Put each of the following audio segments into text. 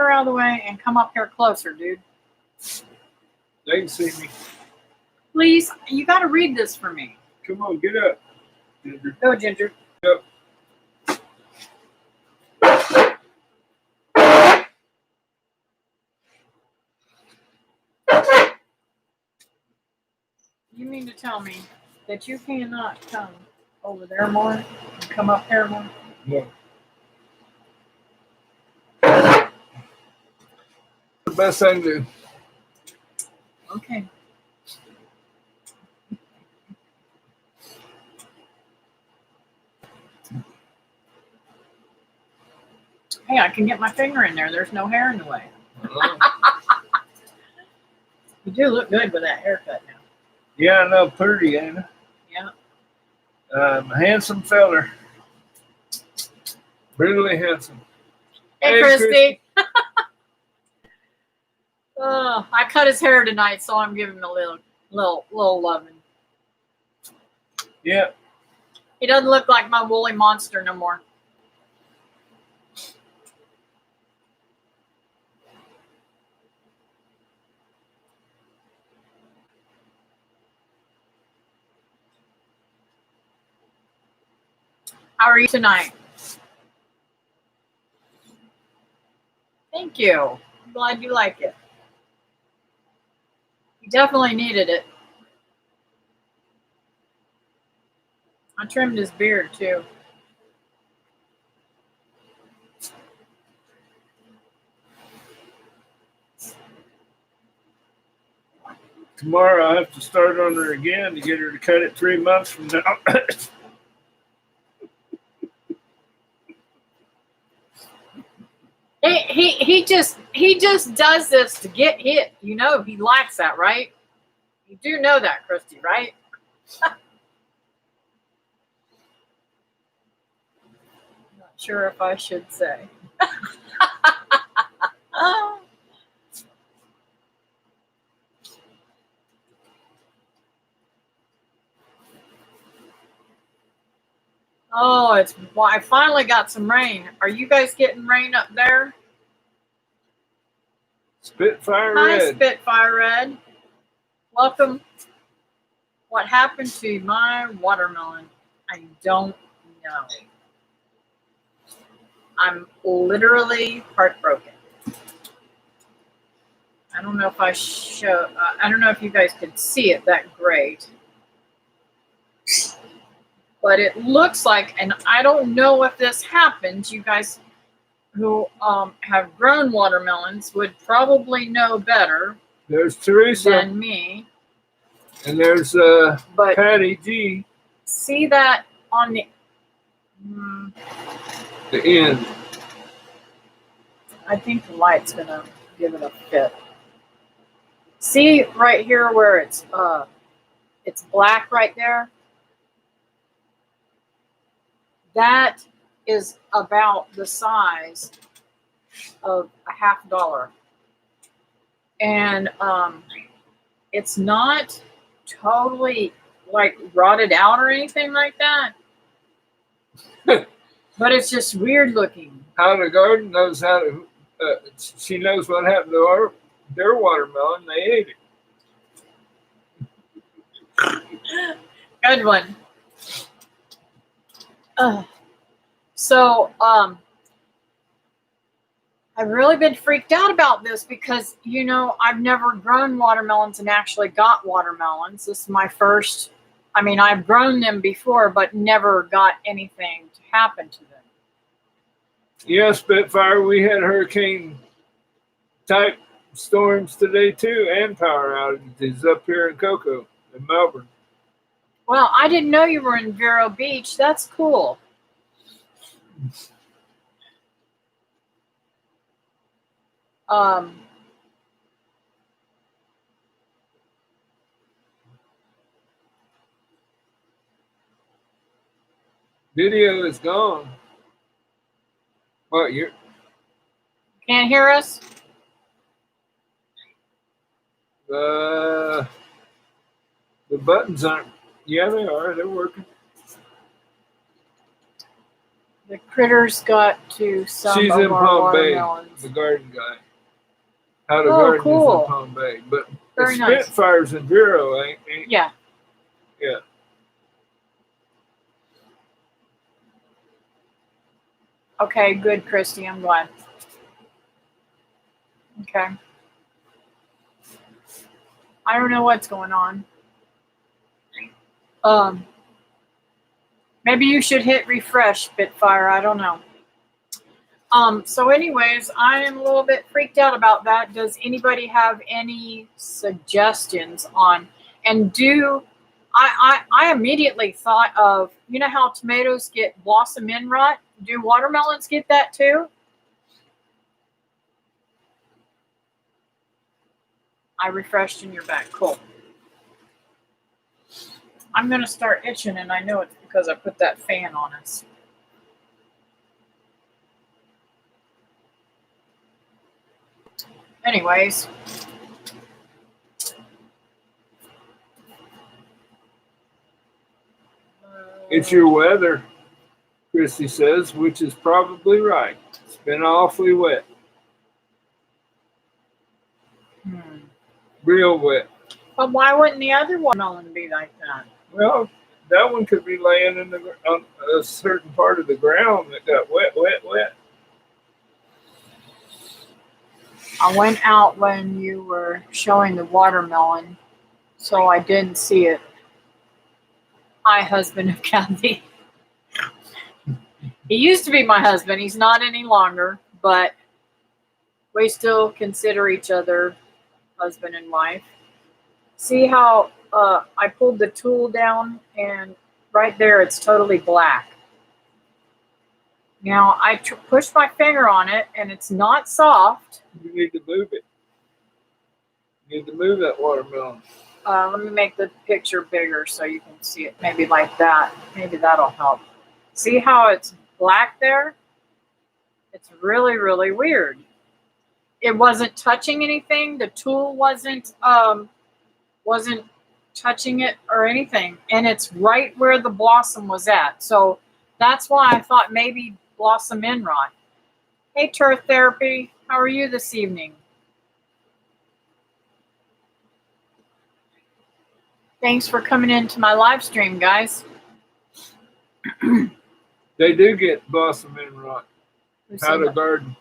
her out of the way and come up here closer, dude. They can see me. Please, you got to read this for me. Come on, get up, Ginger. Go, Ginger. Yep. You mean to tell me that you cannot come over there more and come up here more? Yeah. The best I can do. Okay. Hey, I can get my finger in there. There's no hair in the way. You do look good with that haircut now. Yeah, I know, pretty, ain't it? Yeah. Handsome feller. Really handsome. Hey, Christy. Oh, I cut his hair tonight, so I'm giving him a little loving. Yeah. He doesn't look like my woolly monster no more. How are you tonight? Thank you. I'm glad you like it. You definitely needed it. I trimmed his beard too. Tomorrow I have to start on her again to get her to cut it 3 months from now. He just does this to get hit. You know he likes that, right? You do know that, Christy, right? Not sure if I should say. Oh, I finally got some rain. Are you guys getting rain up there? Spitfire Hi, Red. Spitfire Red. Welcome. What happened to my watermelon? I don't know. I'm literally heartbroken. I don't know if I don't know if you guys could see it that great. But it looks like, and I don't know if this happens, you guys who have grown watermelons would probably know better There's Teresa. than me. And there's But Patty G. see that on the The end. I think the light's gonna give it a fit. See right here where it's black right there? That is about the size of a $50. And it's not totally like rotted out or anything like that. But it's just weird looking. How the garden knows how to, she knows what happened to their watermelon. They ate it. Good one. So I've really been freaked out about this because, you know, I've never grown watermelons and actually got watermelons. This is my first. I mean, I've grown them before, but never got anything to happen to them. Yeah, Spitfire, we had hurricane type storms today too, and power outages up here in Cocoa, in Melbourne. Well, I didn't know you were in Vero Beach. That's cool. Video is gone. What, you're... Can't hear us? The buttons aren't... Yeah, they are. They're working. The critters got to some She's of in our Palm Bay, watermelons. the garden guy. How to Oh, garden cool. is in Palm Bay. But Very the nice. Spitfire's in Vero, ain't Yeah. Yeah. Okay, good, Christy. I'm glad. Okay. I don't know what's going on. Maybe you should hit refresh, Spitfire. I don't know. So anyways, I am a little bit freaked out about that. Does anybody have any suggestions on, and I immediately thought of, you know how tomatoes get blossom end rot? Do watermelons get that too? I refreshed and you're back. Cool. I'm going to start itching, and I know it's because I put that fan on us. Anyways. It's your weather, Christy says, which is probably right. It's been awfully wet. Real wet. But why wouldn't the other watermelon be like that? Well, that one could be laying on a certain part of the ground that got wet. I went out when you were showing the watermelon, so I didn't see it. Hi, husband of Kathy. He used to be my husband. He's not any longer, but we still consider each other husband and wife. See how I pulled the tool down, and right there it's totally black. Now I pushed my finger on it, and it's not soft. You need to move it. You need to move that watermelon. Let me make the picture bigger so you can see it. Maybe like that. Maybe that'll help. See how it's black there? It's really, really weird. It wasn't touching anything. The tool wasn't touching it or anything. And it's right where the blossom was at. So that's why I thought maybe blossom end rot. Hey, Turf Therapy. How are you this evening? Thanks for coming into my live stream, guys. They do get blossom end rot. How to garden.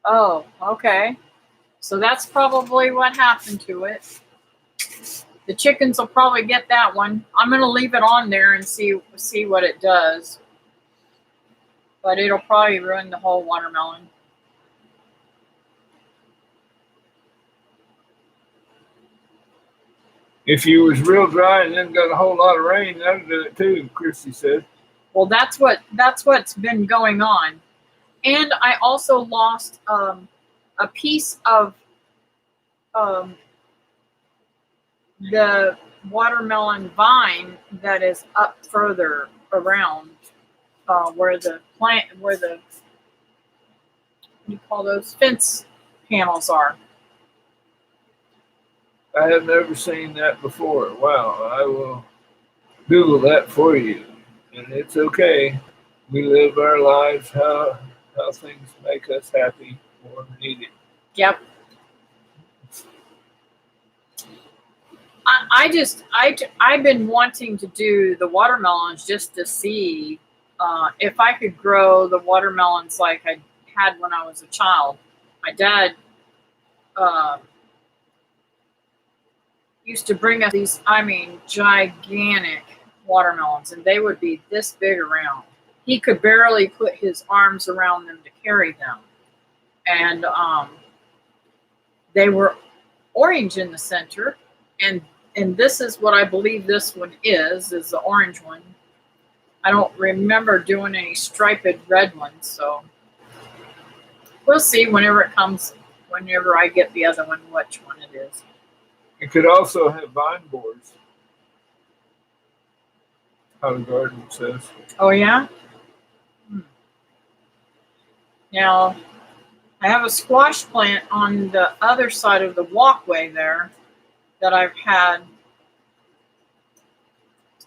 Oh, okay. So that's probably what happened to it. The chickens will probably get that one. I'm going to leave it on there and see what it does. But it'll probably ruin the whole watermelon. If you was real dry and then got a whole lot of rain, that'd do it too, Christy said. Well, that's what's been going on. And I also lost a piece of the watermelon vine that is up further around where the what do you call those, fence panels are. I have never seen that before. Wow, I will Google that for you. And it's okay. We live our lives how things make us happy or need it. Yep. I've been wanting to do the watermelons just to see if I could grow the watermelons like I had when I was a child. My dad used to bring us these, gigantic watermelons, and they would be this big around. He could barely put his arms around them to carry them. And they were orange in the center, and this is what I believe this one is the orange one. I don't remember doing any striped red ones, so we'll see whenever it comes, whenever I get the other one, which one it is. It could also have vine boards. How the garden says. Oh, yeah? Now, I have a squash plant on the other side of the walkway there that I've had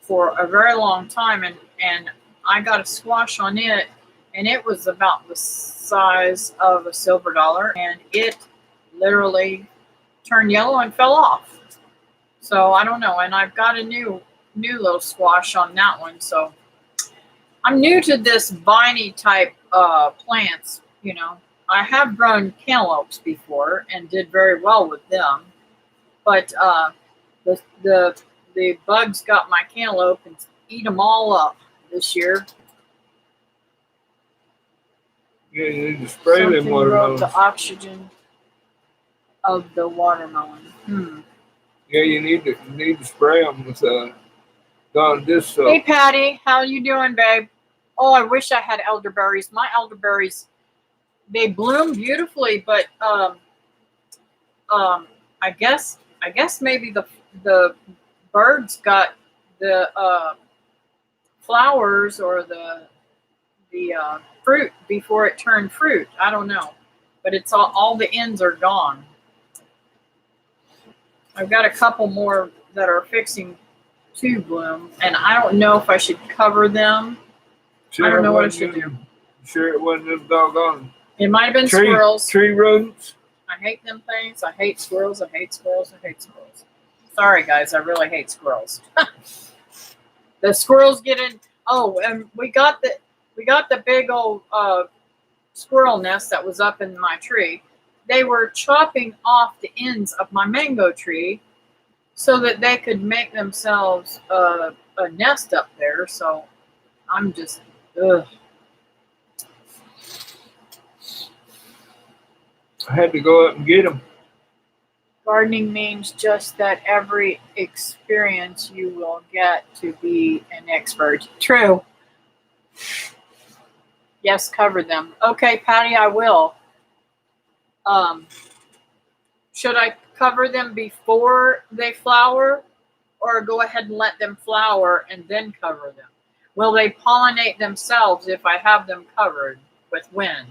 for a very long time, and I got a squash on it, and it was about the size of a silver dollar, and it literally turned yellow and fell off. So I don't know. And I've got a new little squash on that one. So I'm new to this viney type plants. You know, I have grown cantaloupes before and did very well with them, but the bugs got my cantaloupe and eat them all up this year. Yeah, you need to spray them Something broke watermelons. the oxygen of the watermelon. Yeah, you need to spray them with Dawn dish soap. Hey Patty, how you doing, babe? Oh, I wish I had elderberries. My elderberries, they bloom beautifully, but I guess maybe the birds got the flowers or the fruit before it turned fruit. I don't know, but it's all the ends are gone. I've got a couple more that are fixing to bloom, and I don't know if I should cover them. Sure I don't know what I it should wasn't do. them- Sure, it wasn't them doggone It might have been squirrels. tree rodents. I hate them things. I hate squirrels. I hate squirrels. I hate squirrels. Sorry, guys. I really hate squirrels. The squirrels get in. Oh, and we got the big old squirrel nest that was up in my tree. They were chopping off the ends of my mango tree so that they could make themselves a nest up there. So I'm just, ugh. I had to go up and get them. Gardening means just that every experience you will get to be an expert. True. Yes, cover them. Okay, Patty, I will. Should I cover them before they flower, or go ahead and let them flower and then cover them? Will they pollinate themselves if I have them covered with wind?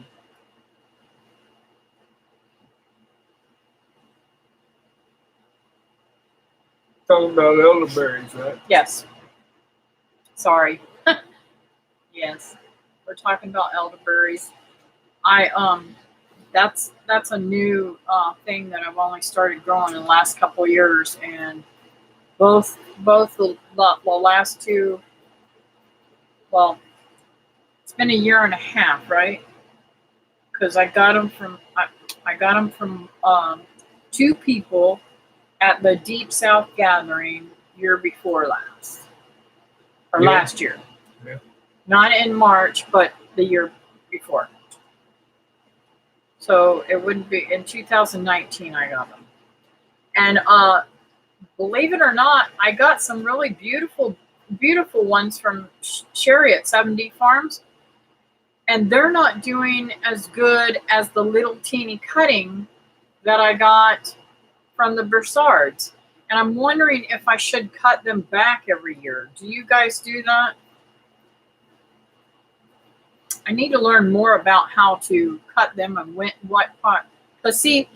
Talking about elderberries, right? Yes. Sorry. Yes. We're talking about elderberries. That's a new thing that I've only started growing in the last couple of years, and both the last two. Well, it's been a year and a half, right? Because I got them from two people at the Deep South Gathering year before last, or Yeah. last year. Yeah. Not in March, but the year before. So it wouldn't be in 2019 I got them. And believe it or not, I got some really beautiful ones from Chariot 7D Farms. And they're not doing as good as the little teeny cutting that I got from the Broussards. And I'm wondering if I should cut them back every year. Do you guys do that? I need to learn more about how to cut them and what part. But see,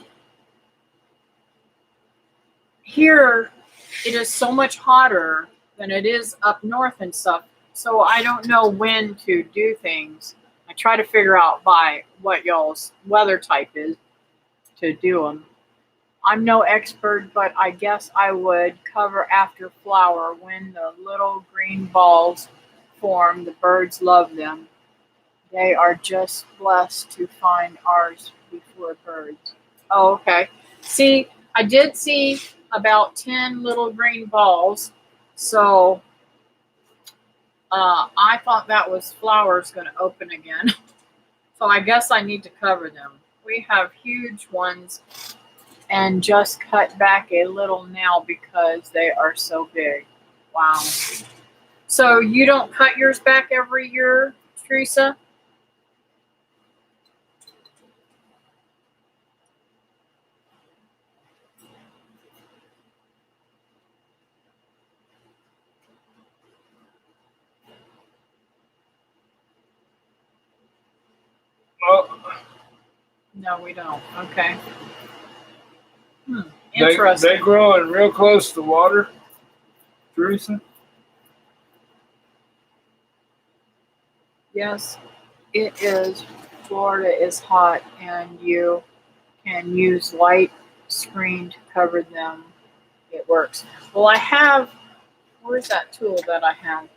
here it is so much hotter than it is up north and stuff. So I don't know when to do things. I try to figure out by what y'all's weather type is to do them. I'm no expert, but I guess I would cover after flower when the little green balls form. The birds love them. They are just blessed to find ours before birds. Oh, okay. See, I did see about 10 little green balls. So I thought that was flowers going to open again. So I guess I need to cover them. We have huge ones and just cut back a little now because they are so big. Wow. So you don't cut yours back every year, Teresa? Well, No, we don't. Okay. they Interesting. growing real close to water, Teresa. Yes, it is. Florida is hot, and you can use light screen to cover them. It works. Well, I have. Where's that tool that I have?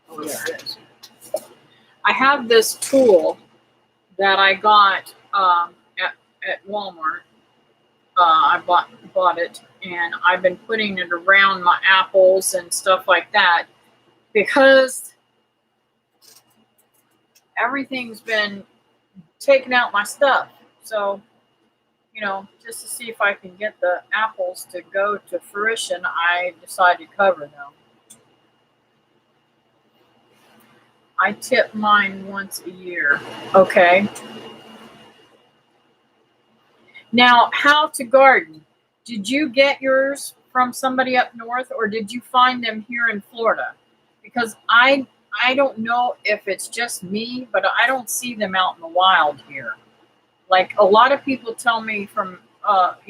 Oh, there it is. I have this tool that I got at Walmart. I bought it, and I've been putting it around my apples and stuff like that because everything's been taking out my stuff. So, just to see if I can get the apples to go to fruition, I decided to cover them. I tip mine once a year. Okay. Now, how to garden. Did you get yours from somebody up north, or did you find them here in Florida? Because I don't know if it's just me, but I don't see them out in the wild here. Like a lot of people tell me from up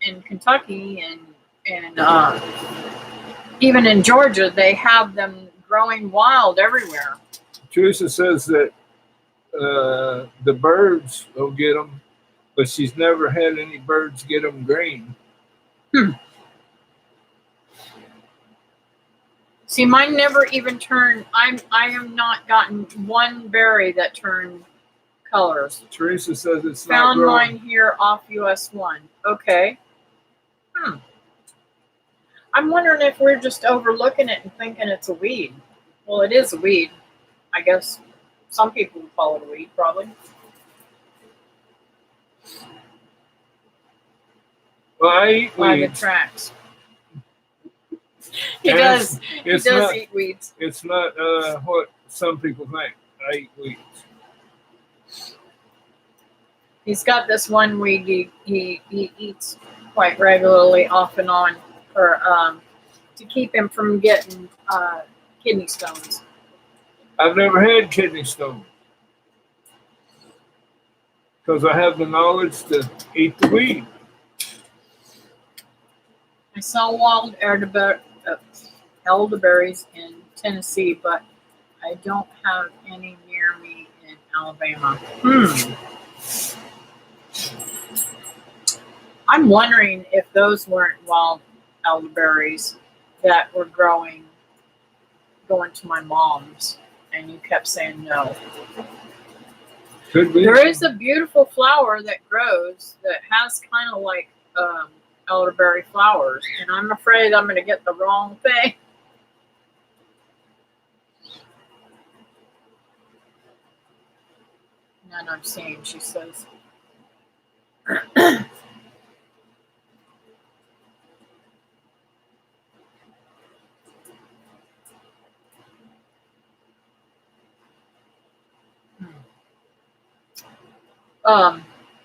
in Kentucky and even in Georgia, they have them growing wild everywhere. Teresa says that the birds will get them, but she's never had any birds get them green. See, mine never even turned. I have not gotten one berry that turned colors. Teresa says it's not Found growing. mine here off US 1. Okay. I'm wondering if we're just overlooking it and thinking it's a weed. Well, it is a weed. I guess some people would call it a weed, probably. Well, I eat By the weeds. tracks. He And does. He it's does not, eat weeds. It's not what some people think. I eat weeds. He's got this one weed he eats quite regularly, off and on, for to keep him from getting kidney stones. I've never had kidney stone because I have the knowledge to eat the weed. I saw wild elderberries in Tennessee, but I don't have any near me in Alabama. I'm wondering if those weren't wild elderberries that were going to my mom's, and you kept saying no. Could be. There is a beautiful flower that grows that has kind of like elderberry flowers, and I'm afraid I'm going to get the wrong thing. None I'm seeing, she says.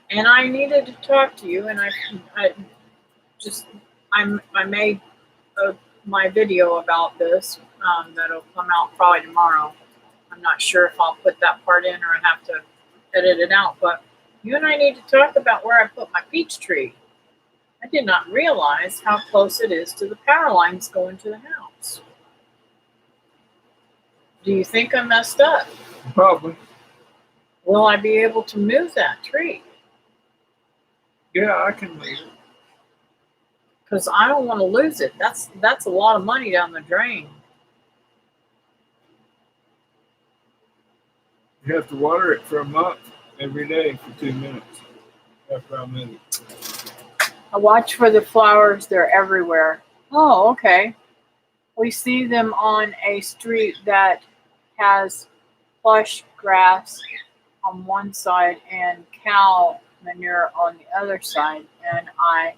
And I needed to talk to you, and I made my video about this that'll come out probably tomorrow. I'm not sure if I'll put that part in or I have to edit it out, but you and I need to talk about where I put my peach tree. I did not realize how close it is to the power lines going to the house. Do you think I messed up? Probably. Will I be able to move that tree? Yeah, I can move it. Because I don't want to lose it. That's a lot of money down the drain. You have to water it for a month every day for 2 minutes after I move it. I watch for the flowers. They're everywhere. Oh, okay. We see them on a street that has plush grass on one side and cow manure on the other side. And I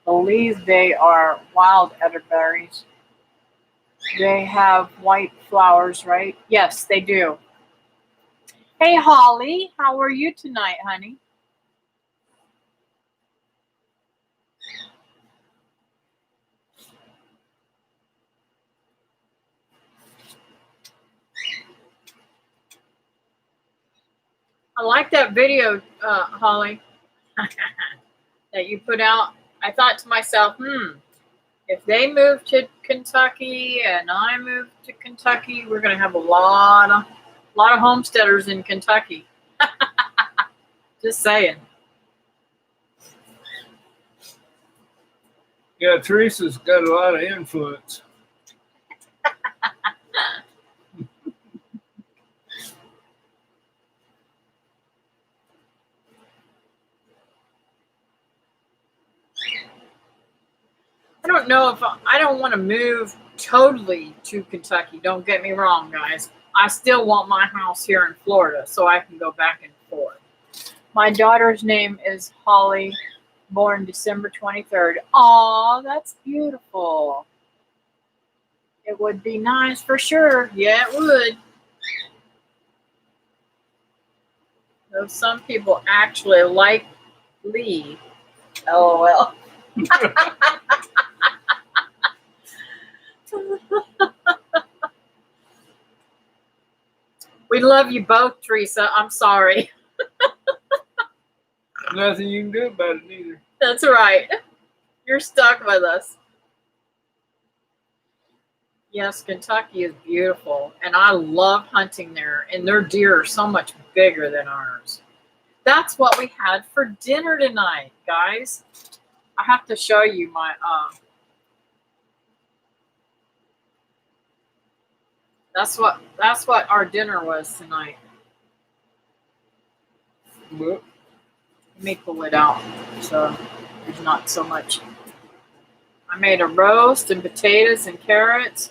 believe they are wild elderberries. They have white flowers, right? Yes, they do. Hey, Holly, how are you tonight, honey? I like that video, Holly, that you put out. I thought to myself, if they move to Kentucky and I move to Kentucky, we're going to have a lot of A lot of homesteaders in Kentucky. Just saying. Yeah, Teresa's got a lot of influence. I don't know if I don't want to move totally to Kentucky. Don't get me wrong, guys. I still want my house here in Florida so I can go back and forth. My daughter's name is Holly, born December 23rd. Aw, that's beautiful. It would be nice for sure. Yeah, it would. Though some people actually like Lee. LOL. We love you both, Teresa. I'm sorry. Nothing you can do about it either. That's right. You're stuck with us. Yes, Kentucky is beautiful, and I love hunting there, and their deer are so much bigger than ours. That's what we had for dinner tonight, guys. I have to show you my that's what our dinner was tonight. Well, Let me pull it out so there's not so much. I made a roast and potatoes and carrots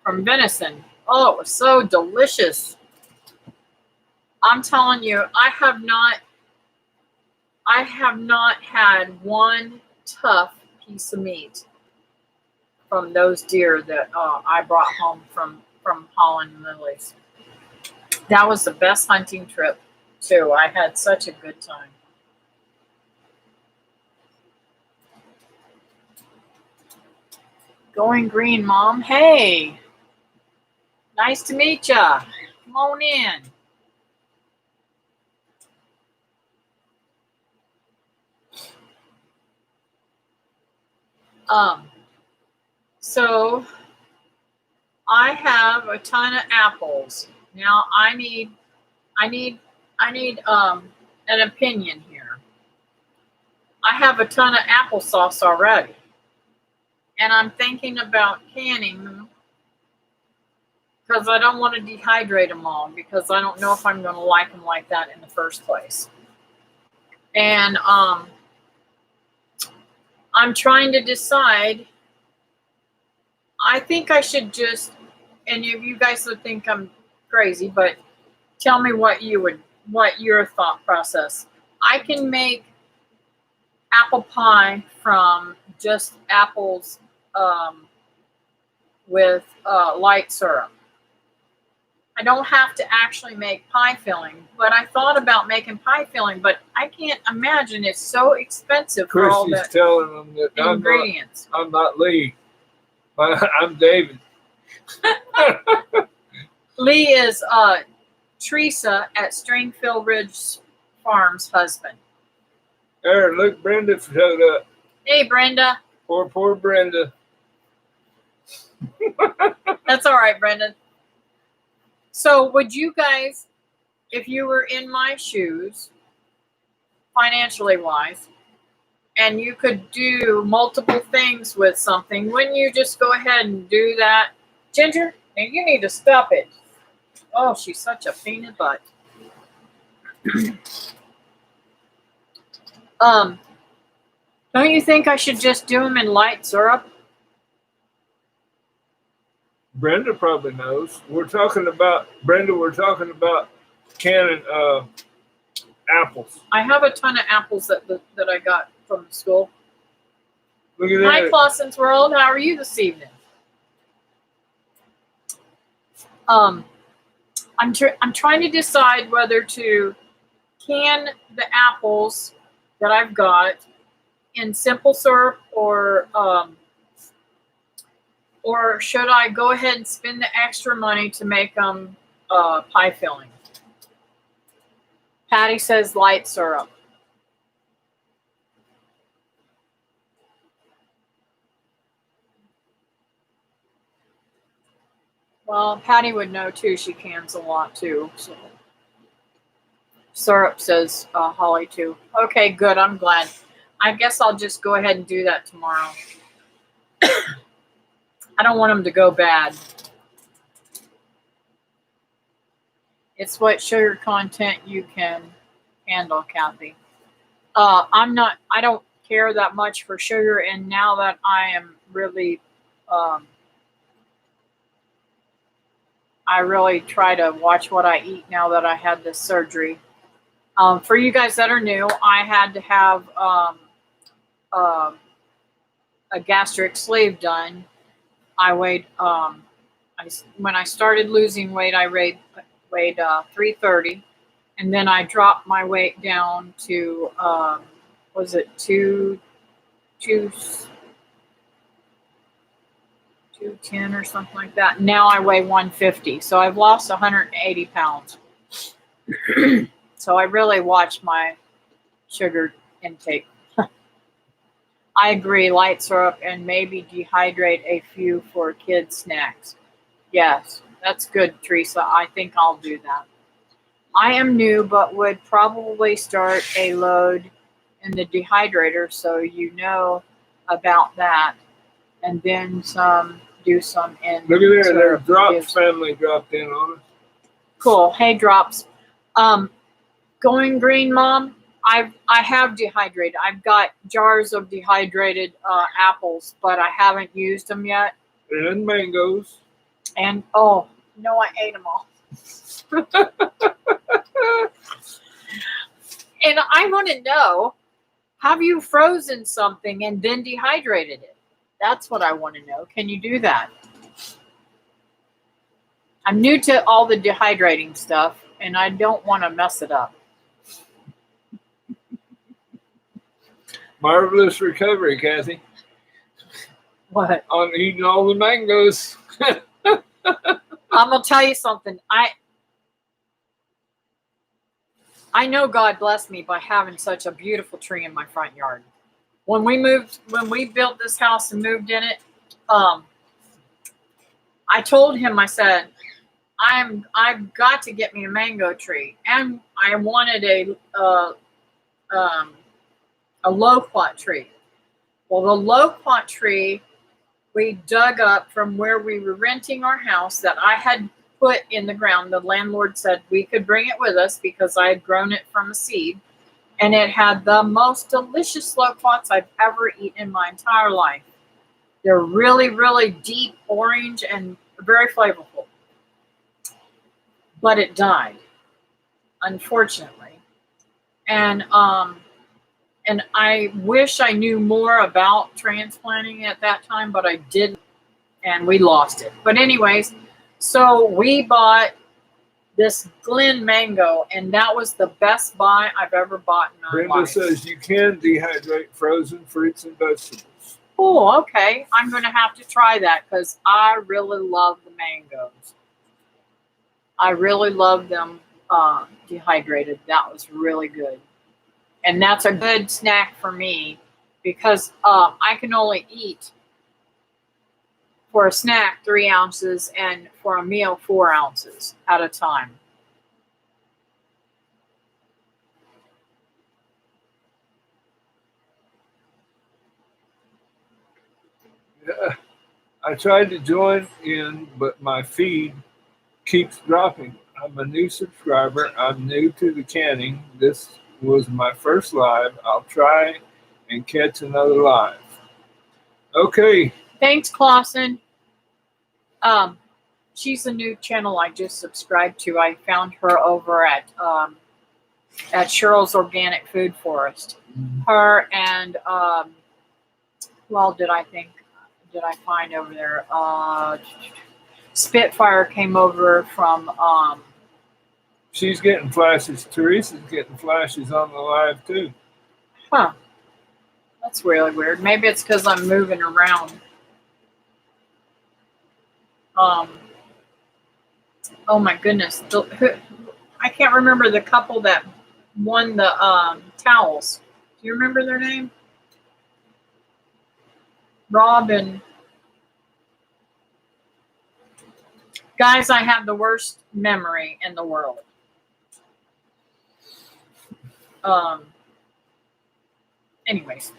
from venison. Oh, it was so delicious. I'm telling you, I have not had one tough piece of meat from those deer that I brought home from Holland and Lily's. That was the best hunting trip too. I had such a good time. Going green, Mom. Hey, nice to meet ya. Come on in. So I have a ton of apples. Now I need an opinion here. I have a ton of applesauce already, and I'm thinking about canning them because I don't want to dehydrate them all because I don't know if I'm going to like them like that in the first place. And I'm trying to decide. I think I should just, and if you guys would think I'm crazy, but tell me what your thought process. I can make apple pie from just apples with light syrup. I don't have to actually make pie filling, but I thought about making pie filling, but I can't imagine it's so expensive for all Christy's the telling them that ingredients. I'm not Lee. I'm David. Lee is Teresa at Stringfield Ridge Farm's husband. There, look, Brenda showed up. Hey, Brenda. Poor Brenda. That's all right, Brenda. So would you guys, if you were in my shoes, financially wise, and you could do multiple things with something, wouldn't you just go ahead and do that? Ginger, now you need to stop it. Oh, she's such a pain in the butt. Don't you think I should just do them in light syrup? Brenda probably knows. We're talking about canning apples. I have a ton of apples that I got from the school. Look at Hi, that. Clausen's World. How are you this evening? I'm trying to decide whether to can the apples that I've got in simple syrup or should I go ahead and spend the extra money to make them pie filling? Patty says light syrup. Well, Patty would know too. She cans a lot too. So syrup says Holly too. Okay, good. I'm glad. I guess I'll just go ahead and do that tomorrow. I don't want them to go bad. It's what sugar content you can handle, Kathy. I don't care that much for sugar, and now that I am really, I really try to watch what I eat now that I had this surgery. For you guys that are new, I had to have a gastric sleeve done. I weighed, when I started losing weight, I weighed 330. And then I dropped my weight down to, was it 210 or something like that. Now I weigh 150. So I've lost 180 pounds. So I really watch my sugar intake. I agree, light syrup and maybe dehydrate a few for kids' snacks. Yes, that's good, Teresa. I think I'll do that. I am new, but would probably start a load in the dehydrator, so you know about that. And then do some in. Look at there, their syrup. Drops family dropped in on us. Cool. Hey, Drops. Going green, Mom. I have dehydrated. I've got jars of dehydrated apples, but I haven't used them yet. And mangoes. And oh no, I ate them all. And I want to know, have you frozen something and then dehydrated it? That's what I want to know. Can you do that? I'm new to all the dehydrating stuff, and I don't want to mess it up. Marvelous recovery, Kathy. What? On eating all the mangoes. I'm gonna tell you something. I know God blessed me by having such a beautiful tree in my front yard. When we built this house and moved in it, I told him, I said, I've got to get me a mango tree, and I wanted a loquat tree. Well, the loquat tree we dug up from where we were renting our house that I had put in the ground. The landlord said we could bring it with us because I had grown it from a seed, and it had the most delicious loquats I've ever eaten in my entire life. They're really, really deep orange and very flavorful. But it died, unfortunately. And I wish I knew more about transplanting at that time, but I didn't, and we lost it. But anyways, so we bought this Glen mango, and that was the best buy I've ever bought in my Brenda life. says you can dehydrate frozen fruits and vegetables. Oh, okay. I'm going to have to try that because I really love the mangoes. I really love them dehydrated. That was really good. And that's a good snack for me because I can only eat for a snack 3 ounces and for a meal 4 ounces at a time. Yeah, I tried to join in, but my feed keeps dropping. I'm a new subscriber. I'm new to the canning. This was my first live. I'll try and catch another live. Okay. Thanks, Clausen. She's a new channel I just subscribed to. I found her over at Cheryl's Organic Food Forest. Her and did I find over there? Spitfire came over from. She's getting flashes. Teresa's getting flashes on the live too. Huh. That's really weird. Maybe it's because I'm moving around. Oh my goodness. I can't remember the couple that won the towels. Do you remember their name? Rob and Guys, I have the worst memory in the world. Anyways.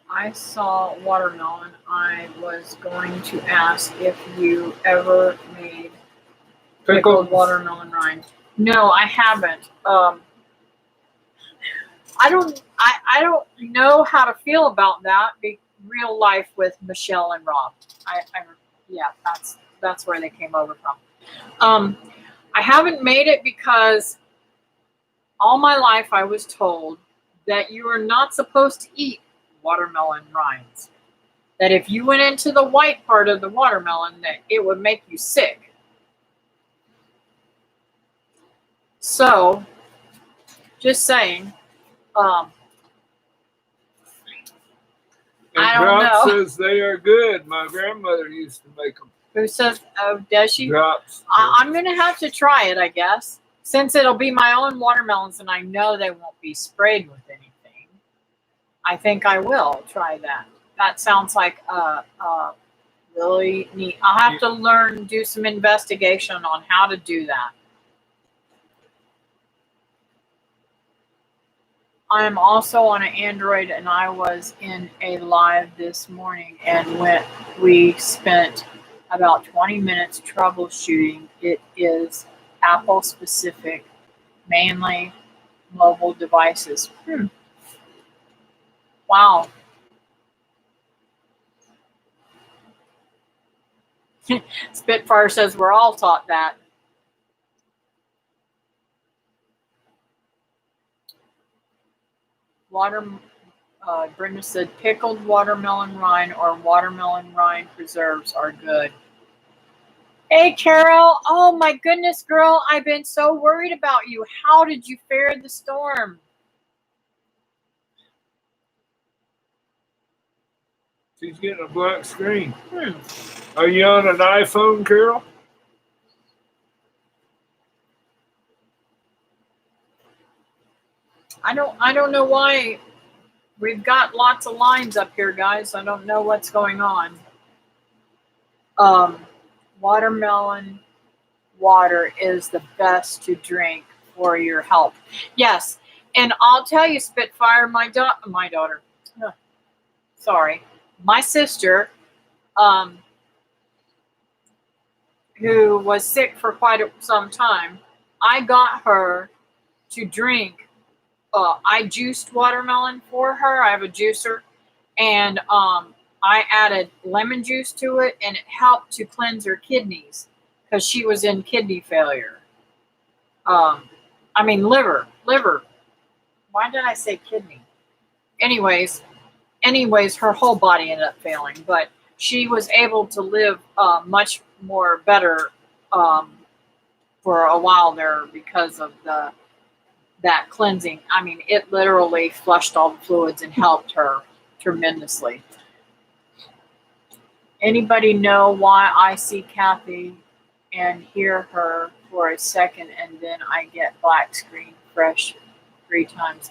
I saw watermelon. I was going to ask if you ever made pickled watermelon rind. No, I haven't. I don't know how to feel about that. Real life with Michelle and Rob. Yeah, that's where they came over from. I haven't made it because all my life I was told that you are not supposed to eat watermelon rinds. That if you went into the white part of the watermelon, that it would make you sick. So, just saying. And I don't Drops know. says they are good. My grandmother used to make them. Who says, oh, does she? Drops. I'm going to have to try it, I guess. Since it'll be my own watermelons and I know they won't be sprayed with anything, I think I will try that. That sounds like really neat. I'll have to do some investigation on how to do that. I am also on an Android, and I was in a live this morning, and we spent about 20 minutes troubleshooting. It is Apple specific, mainly mobile devices. Wow. Spitfire says we're all taught that. Brenda said pickled watermelon rind or watermelon rind preserves are good. Hey, Carol. Oh, my goodness, girl. I've been so worried about you. How did you fare the storm? She's getting a black screen. Are you on an iPhone, Carol? I don't know why. We've got lots of lines up here, guys. I don't know what's going on. Watermelon water is the best to drink for your health. Yes, and I'll tell you, Spitfire, my daughter. Sorry, my sister, who was sick for quite some time. I got her to drink. I juiced watermelon for her. I have a juicer, and I added lemon juice to it, and it helped to cleanse her kidneys because she was in kidney failure. Liver. Why did I say kidney? Anyways, her whole body ended up failing, but she was able to live much more better for a while there because of that cleansing. It literally flushed all the fluids and helped her tremendously. Anybody know why I see Kathy and hear her for a second and then I get black screen fresh 3 times?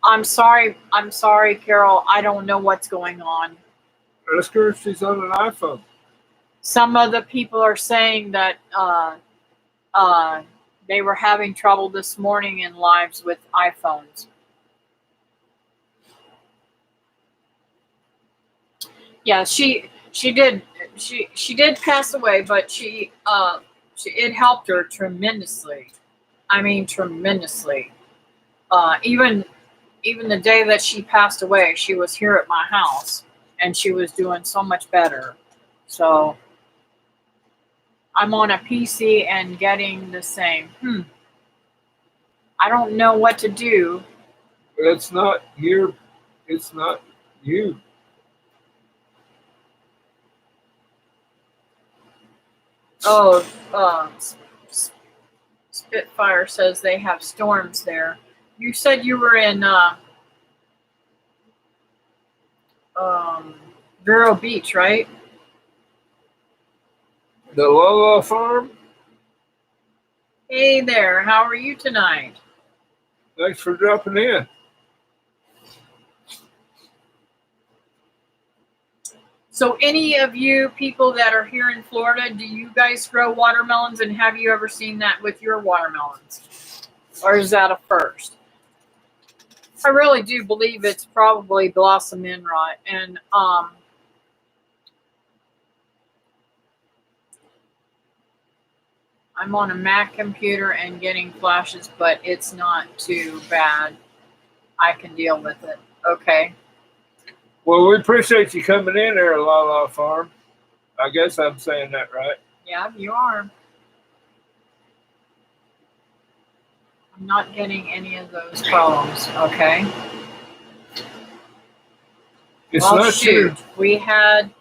I'm sorry, Carol. I don't know what's going on. Ask her if she's on an iPhone. Some of the people are saying that they were having trouble this morning in lives with iPhones. Yeah, she did pass away, but it helped her tremendously. Tremendously. Even the day that she passed away, she was here at my house, and she was doing so much better. So I'm on a PC and getting the same. I don't know what to do. It's not you. Oh, Spitfire says they have storms there. You said you were in Vero Beach, right? The Lola Farm? Hey there, how are you tonight? Thanks for dropping in. So any of you people that are here in Florida, do you guys grow watermelons, and have you ever seen that with your watermelons? Or is that a first? I really do believe it's probably blossom end rot. And I'm on a Mac computer and getting flashes, but it's not too bad. I can deal with it. Okay. Well, we appreciate you coming in there, La La Farm. I guess I'm saying that right. Yeah, you are. I'm not getting any of those problems. Okay. It's Well, not shoot. true. We had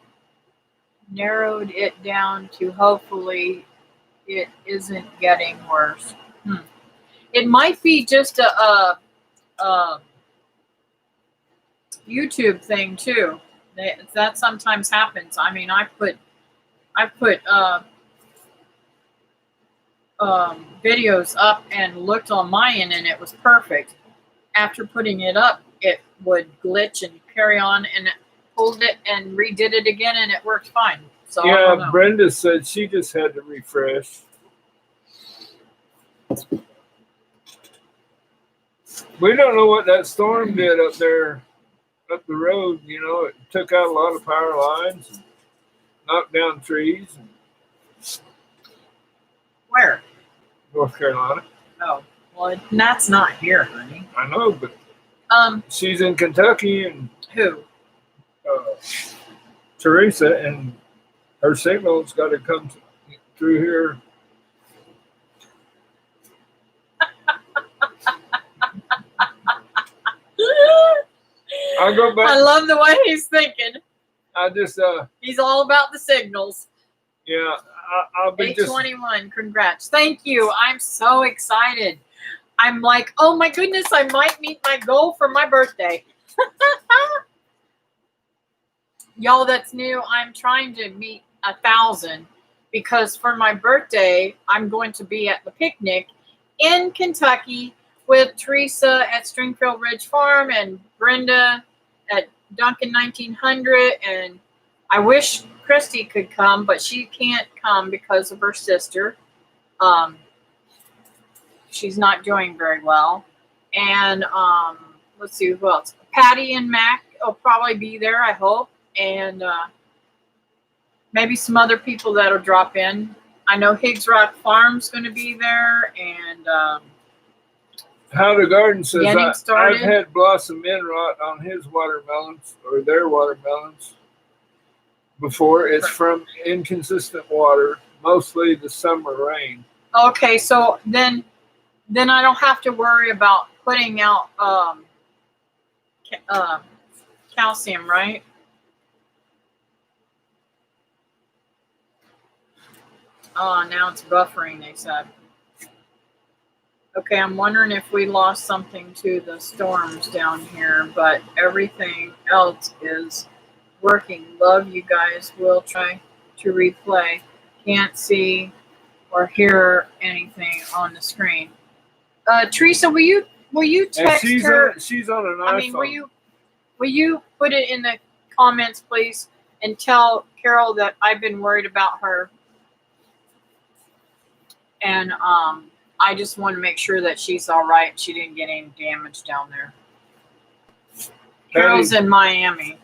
narrowed it down to hopefully it isn't getting worse. It might be just a YouTube thing too. That sometimes happens. I mean, I put videos up and looked on my end, and it was perfect. After putting it up, it would glitch and carry on, and it pulled it and redid it again, and it worked fine. So I don't Yeah, know. Brenda said she just had to refresh. We don't know what that storm did up there, up the road. You know, it took out a lot of power lines, and knocked down trees in Where? North Carolina. Oh, well, that's not here, honey. I know, but she's in Kentucky, and Who? Teresa, and her signal's got to come through here. I'll go back. I love the way he's thinking. I just, He's all about the signals. yeah, I'll be just. 821. Congrats. Thank you. I'm so excited. I'm like, oh my goodness, I might meet my goal for my birthday. Y'all that's new, I'm trying to meet 1,000 because for my birthday, I'm going to be at the picnic in Kentucky with Teresa at Stringfield Ridge Farm and Brenda at Duncan 1900. And I wish Christy could come, but she can't come because of her sister. She's not doing very well. And let's see who else. Patty and Mac will probably be there, I hope. And maybe some other people that'll drop in. I know Higgs Rock Farm's going to be there. And How the Garden says, Getting I've started. had blossom end rot on his watermelons, or their watermelons, before. It's from inconsistent water, mostly the summer rain. okay, so then I don't have to worry about putting out calcium, right? Oh, now it's buffering, they said. Okay, I'm wondering if we lost something to the storms down here, but everything else is working. Love you guys. We'll try to replay. Can't see or hear anything on the screen. Teresa, will you And text her? she's on an iPhone. I mean, will you put it in the comments, please, and tell Carol that I've been worried about her, and I just want to make sure that she's all right. She didn't get any damage down there. Carol's in Miami,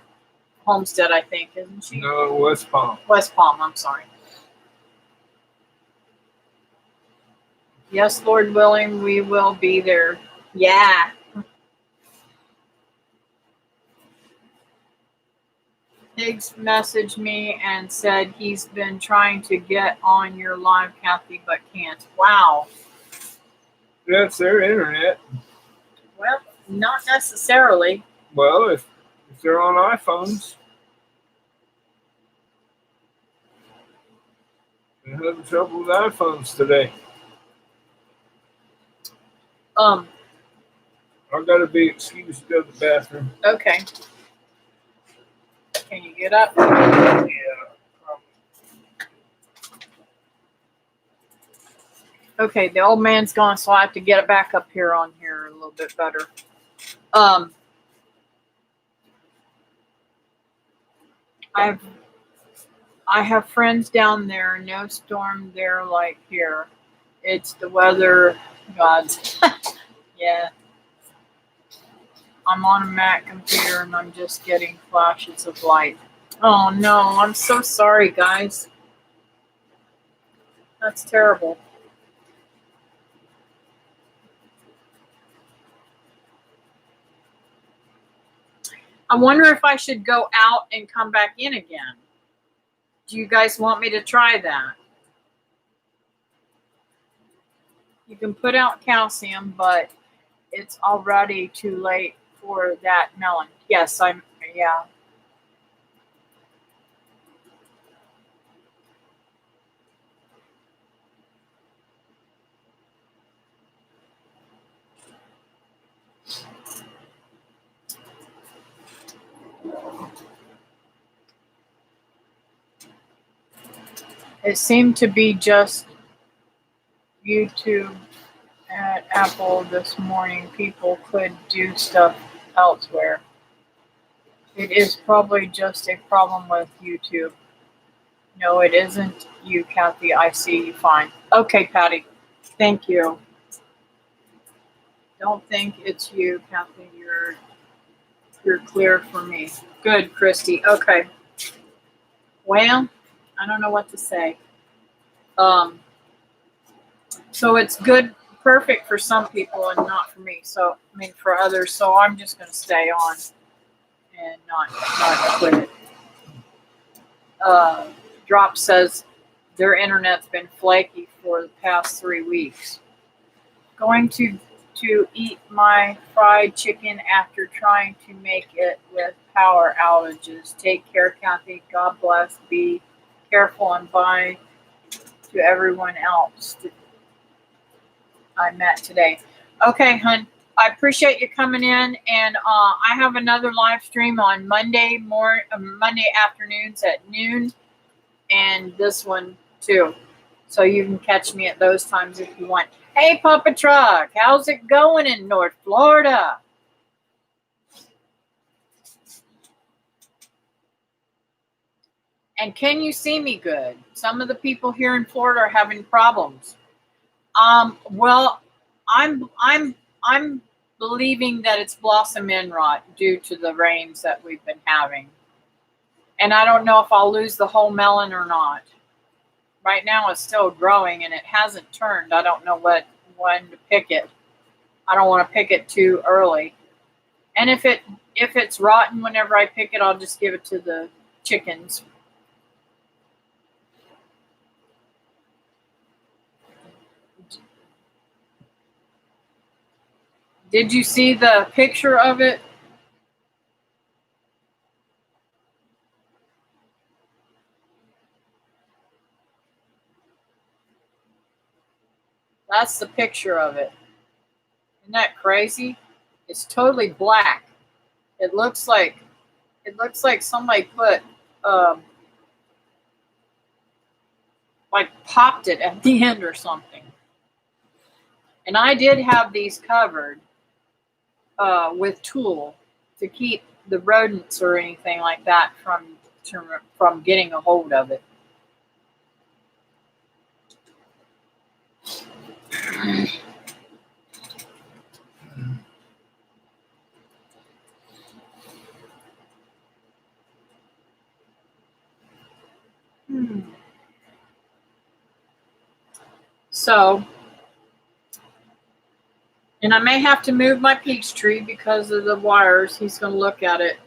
Homestead, I think, isn't she? No, West Palm. West Palm. I'm sorry. Yes, Lord willing, we will be there. Yeah. Higgs messaged me and said he's been trying to get on your live, Kathy, but can't. Wow. That's their internet. Well, not necessarily. Well, if they're on iPhones, they're having trouble with iPhones today. I've got to be excused to go to the bathroom. Okay. Can you get up? Yeah. Okay, the old man's gone, so I have to get it back up here on here a little bit better. I have friends down there. No storm there like here. It's the weather gods. Yeah. I'm on a Mac computer and I'm just getting flashes of light. Oh no, I'm so sorry, guys. That's terrible. I wonder if I should go out and come back in again. Do you guys want me to try that? You can put out calcium, but it's already too late for that melon. Yes, yeah. It seemed to be just YouTube at Apple this morning. People could do stuff elsewhere. It is probably just a problem with YouTube. No, it isn't you, Kathy. I see you fine. Okay, Patty. Thank you. Don't think it's you, Kathy. You're clear for me. Good, Christy. Okay. Well, I don't know what to say. So it's good, perfect for some people and not for me. So, I mean, for others. So I'm just going to stay on and not quit it. Drop says their internet's been flaky for the past 3 weeks. Going to eat my fried chicken after trying to make it with power outages. Take care, Kathy. God bless. Be careful and bye to everyone else I met today. Okay, hun. I appreciate you coming in, and I have another live stream on Monday afternoons at noon, and this one too. So you can catch me at those times if you want. Hey, Papa Truck, how's it going in North Florida? And can you see me good? Some of the people here in Florida are having problems. Well, I'm believing that it's blossom end rot due to the rains that we've been having. And I don't know if I'll lose the whole melon or not. Right now it's still growing and it hasn't turned. I don't know when to pick it. I don't want to pick it too early. And if it's rotten whenever I pick it, I'll just give it to the chickens. Did you see the picture of it? That's the picture of it. Isn't that crazy? It's totally black. It looks like somebody put like popped it at the end or something. And I did have these covered with tulle to keep the rodents or anything like that from getting a hold of it. So, and I may have to move my peach tree because of the wires. He's going to look at it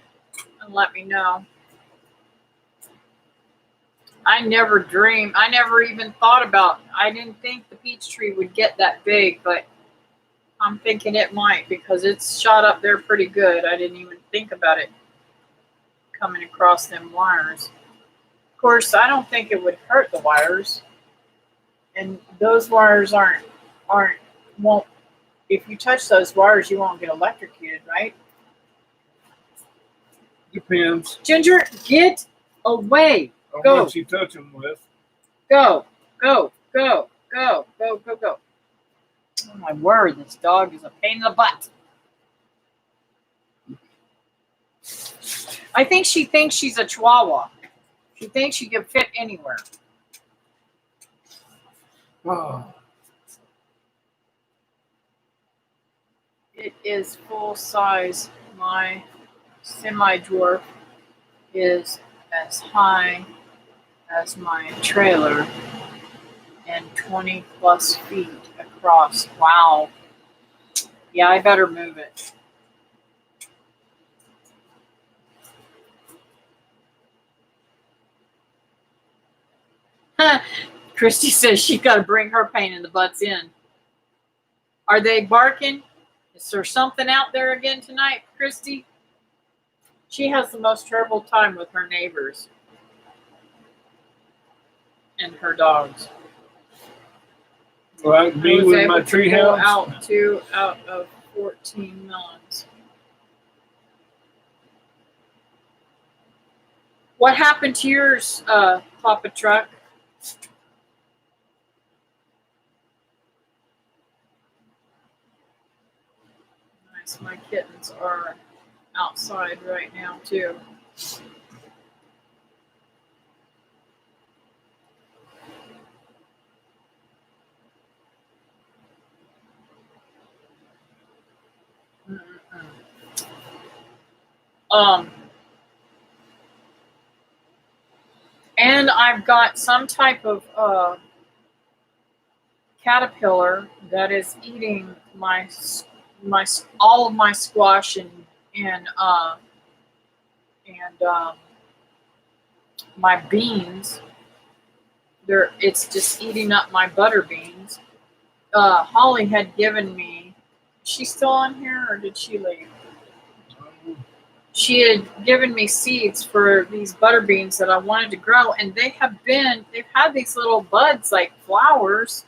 and let me know. I never even thought about, I didn't think the peach tree would get that big, but I'm thinking it might because it's shot up there pretty good. I didn't even think about it coming across them wires. Of course, I don't think it would hurt the wires. And those wires won't, if you touch those wires, you won't get electrocuted, right? Depends Ginger, get away. on Go. what you touch them with. Go. Oh my word, this dog is a pain in the butt. I think she thinks she's a chihuahua. She thinks she could fit anywhere. Oh, It is full size. My semi-dwarf is as high as my trailer and 20 plus feet across. Wow. Yeah, I better move it. Christy says she got to bring her pain in the butts in. Are they barking? Is there something out there again tonight, Christy? She has the most terrible time with her neighbors and her dogs. like me I was with able my to tree pull house. out 2 out of 14 melons. What happened to yours, Papa Truck? Nice. My kittens are outside right now, too. And I've got some type of caterpillar that is eating my all of my squash and my beans. It's just eating up my butter beans. Holly had given me. Is she still on here, or did she leave? She had given me seeds for these butter beans that I wanted to grow, and they've had these little buds like flowers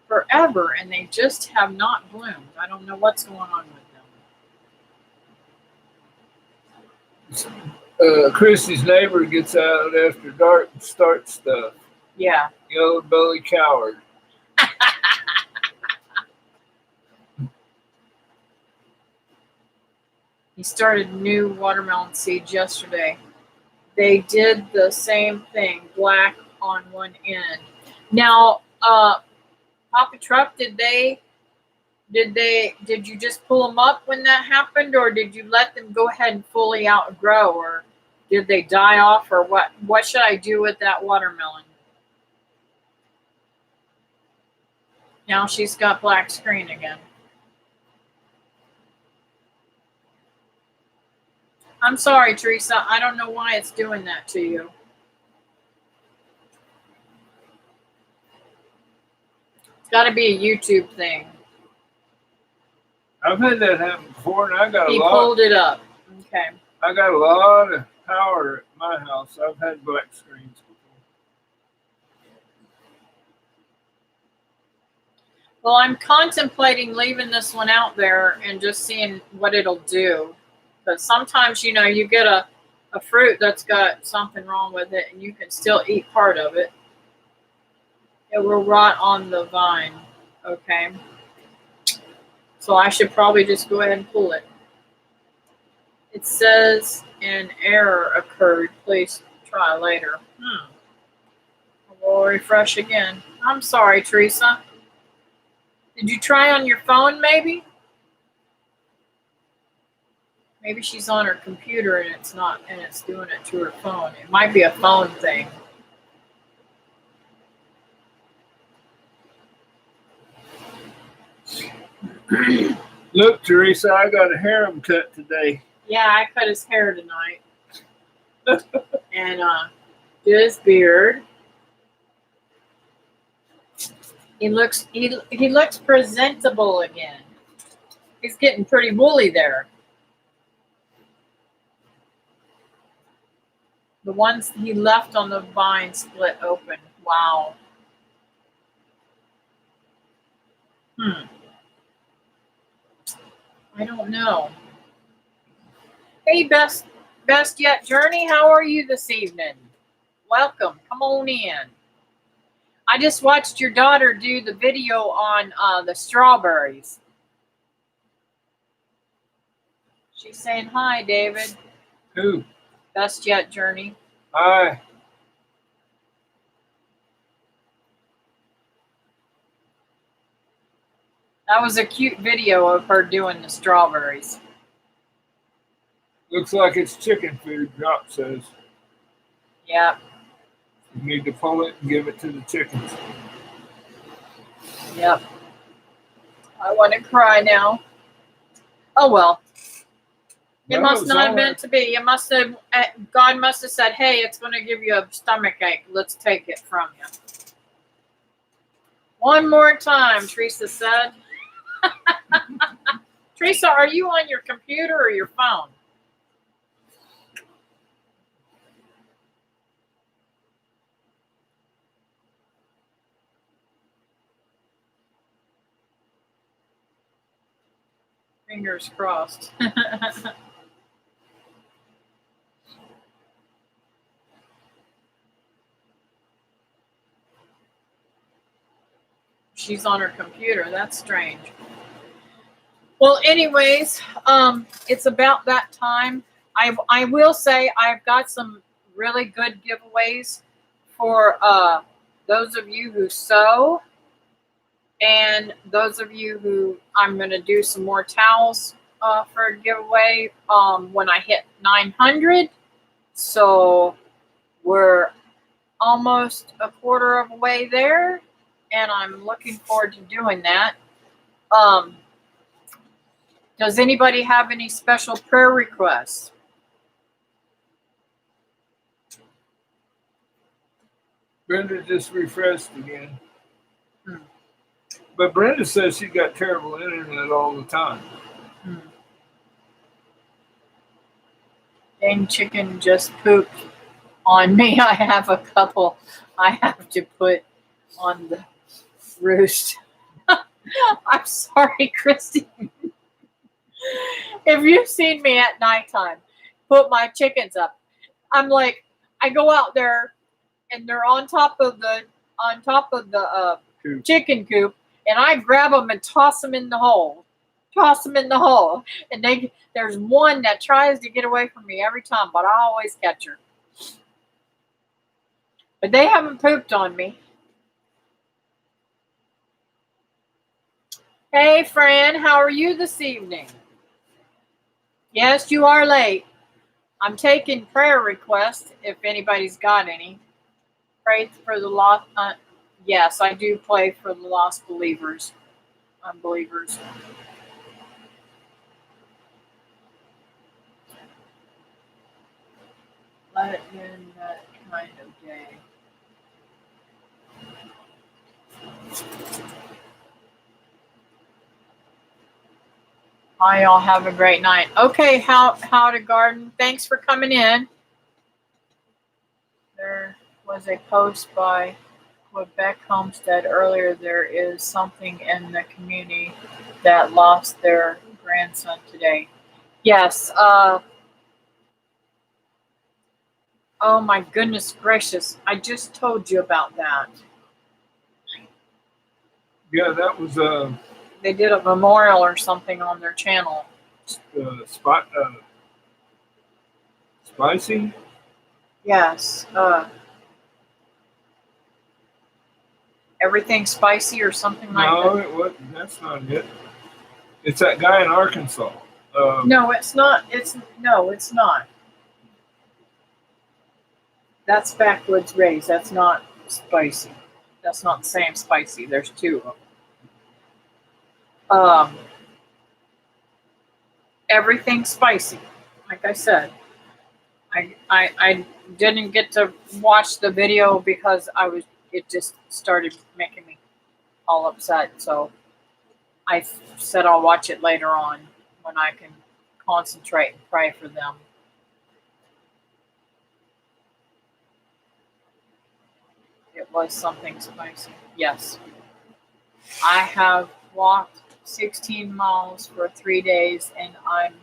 forever, and they just have not bloomed. I don't know what's going on with them. Christy's neighbor gets out after dark and starts stuff. Yeah. Yellow belly coward. He started new watermelon seeds yesterday. They did the same thing, black on one end. Now, Papa Truck, did you just pull them up when that happened, or did you let them go ahead and fully outgrow, or did they die off, or what should I do with that watermelon? Now she's got black screen again. I'm sorry, Teresa. I don't know why it's doing that to you. It's got to be a YouTube thing. I've had that happen before, and He pulled it up. Okay. I got a lot of power at my house. I've had black screens before. Well, I'm contemplating leaving this one out there and just seeing what it'll do. But sometimes, you get a fruit that's got something wrong with it, and you can still eat part of it. It will rot on the vine. Okay. So I should probably just go ahead and pull it. It says an error occurred. Please try later. We'll refresh again. I'm sorry, Teresa. Did you try on your phone, maybe? Maybe she's on her computer and it's not, and it's doing it to her phone. It might be a phone thing. Look, Teresa, I got a harem cut today. Yeah, I cut his hair tonight. And did his beard. He looks presentable again. He's getting pretty woolly there. The ones he left on the vine split open. Wow. I don't know. Hey, best yet Journey, how are you this evening? Welcome. Come on in. I just watched your daughter do the video on the strawberries. She's saying hi, David. Who? Best yet Journey. Hi. That was a cute video of her doing the strawberries. Looks like it's chicken food, Drop says. Yep. You need to pull it and give it to the chickens. Yep. I want to cry now. Oh well. It must not have meant to be. It must have. God must have said, "Hey, it's going to give you a stomach ache. Let's take it from you." One more time, Teresa said. Teresa, are you on your computer or your phone? Fingers crossed. She's on her computer. That's strange. Well, anyways, it's about that time. I will say I've got some really good giveaways for those of you who sew, and those of you who I'm going to do some more towels for a giveaway when I hit 900. So we're almost a quarter of a way there, and I'm looking forward to doing that. Does anybody have any special prayer requests? Brenda just refreshed again. But Brenda says she got terrible internet all the time. Dang chicken just pooped on me. I have a couple I have to put on the roost. I'm sorry, Christy. If you've seen me at nighttime put my chickens up, I'm like, I go out there and they're on top of the chicken coop, and I grab them and toss them in the hole. And there's one that tries to get away from me every time, but I always catch her. But they haven't pooped on me. Hey, Fran, how are you this evening? Yes, you are late. I'm taking prayer requests if anybody's got any. Pray for the lost. Yes, I do pray for the lost believers, unbelievers. Let it in that kind of day. Hi, y'all. Have a great night. Okay, how to garden. Thanks for coming in. There was a post by Quebec Homestead earlier. There is something in the community that lost their grandson today. Yes. Oh my goodness gracious! I just told you about that. Yeah, that was They did a memorial or something on their channel. Spicy? Yes. Everything spicy or something like that. No, it wasn't. That's not it. It's that guy in Arkansas. No, it's not. It's not. That's Backwoods Rays. That's not spicy. That's not the same spicy. There's two of them. Everything spicy. Like I said, I didn't get to watch the video because it just started making me all upset. So I said I'll watch it later on when I can concentrate and pray for them. It was something spicy. Yes. I have walked 16 miles for 3 days and I'm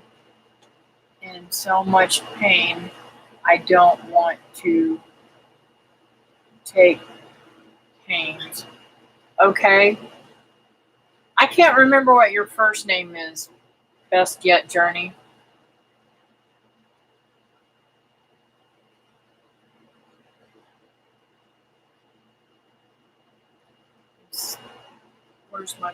in so much pain. I don't want to take pains. Okay? I can't remember what your first name is. Best Yet Journey. Where's my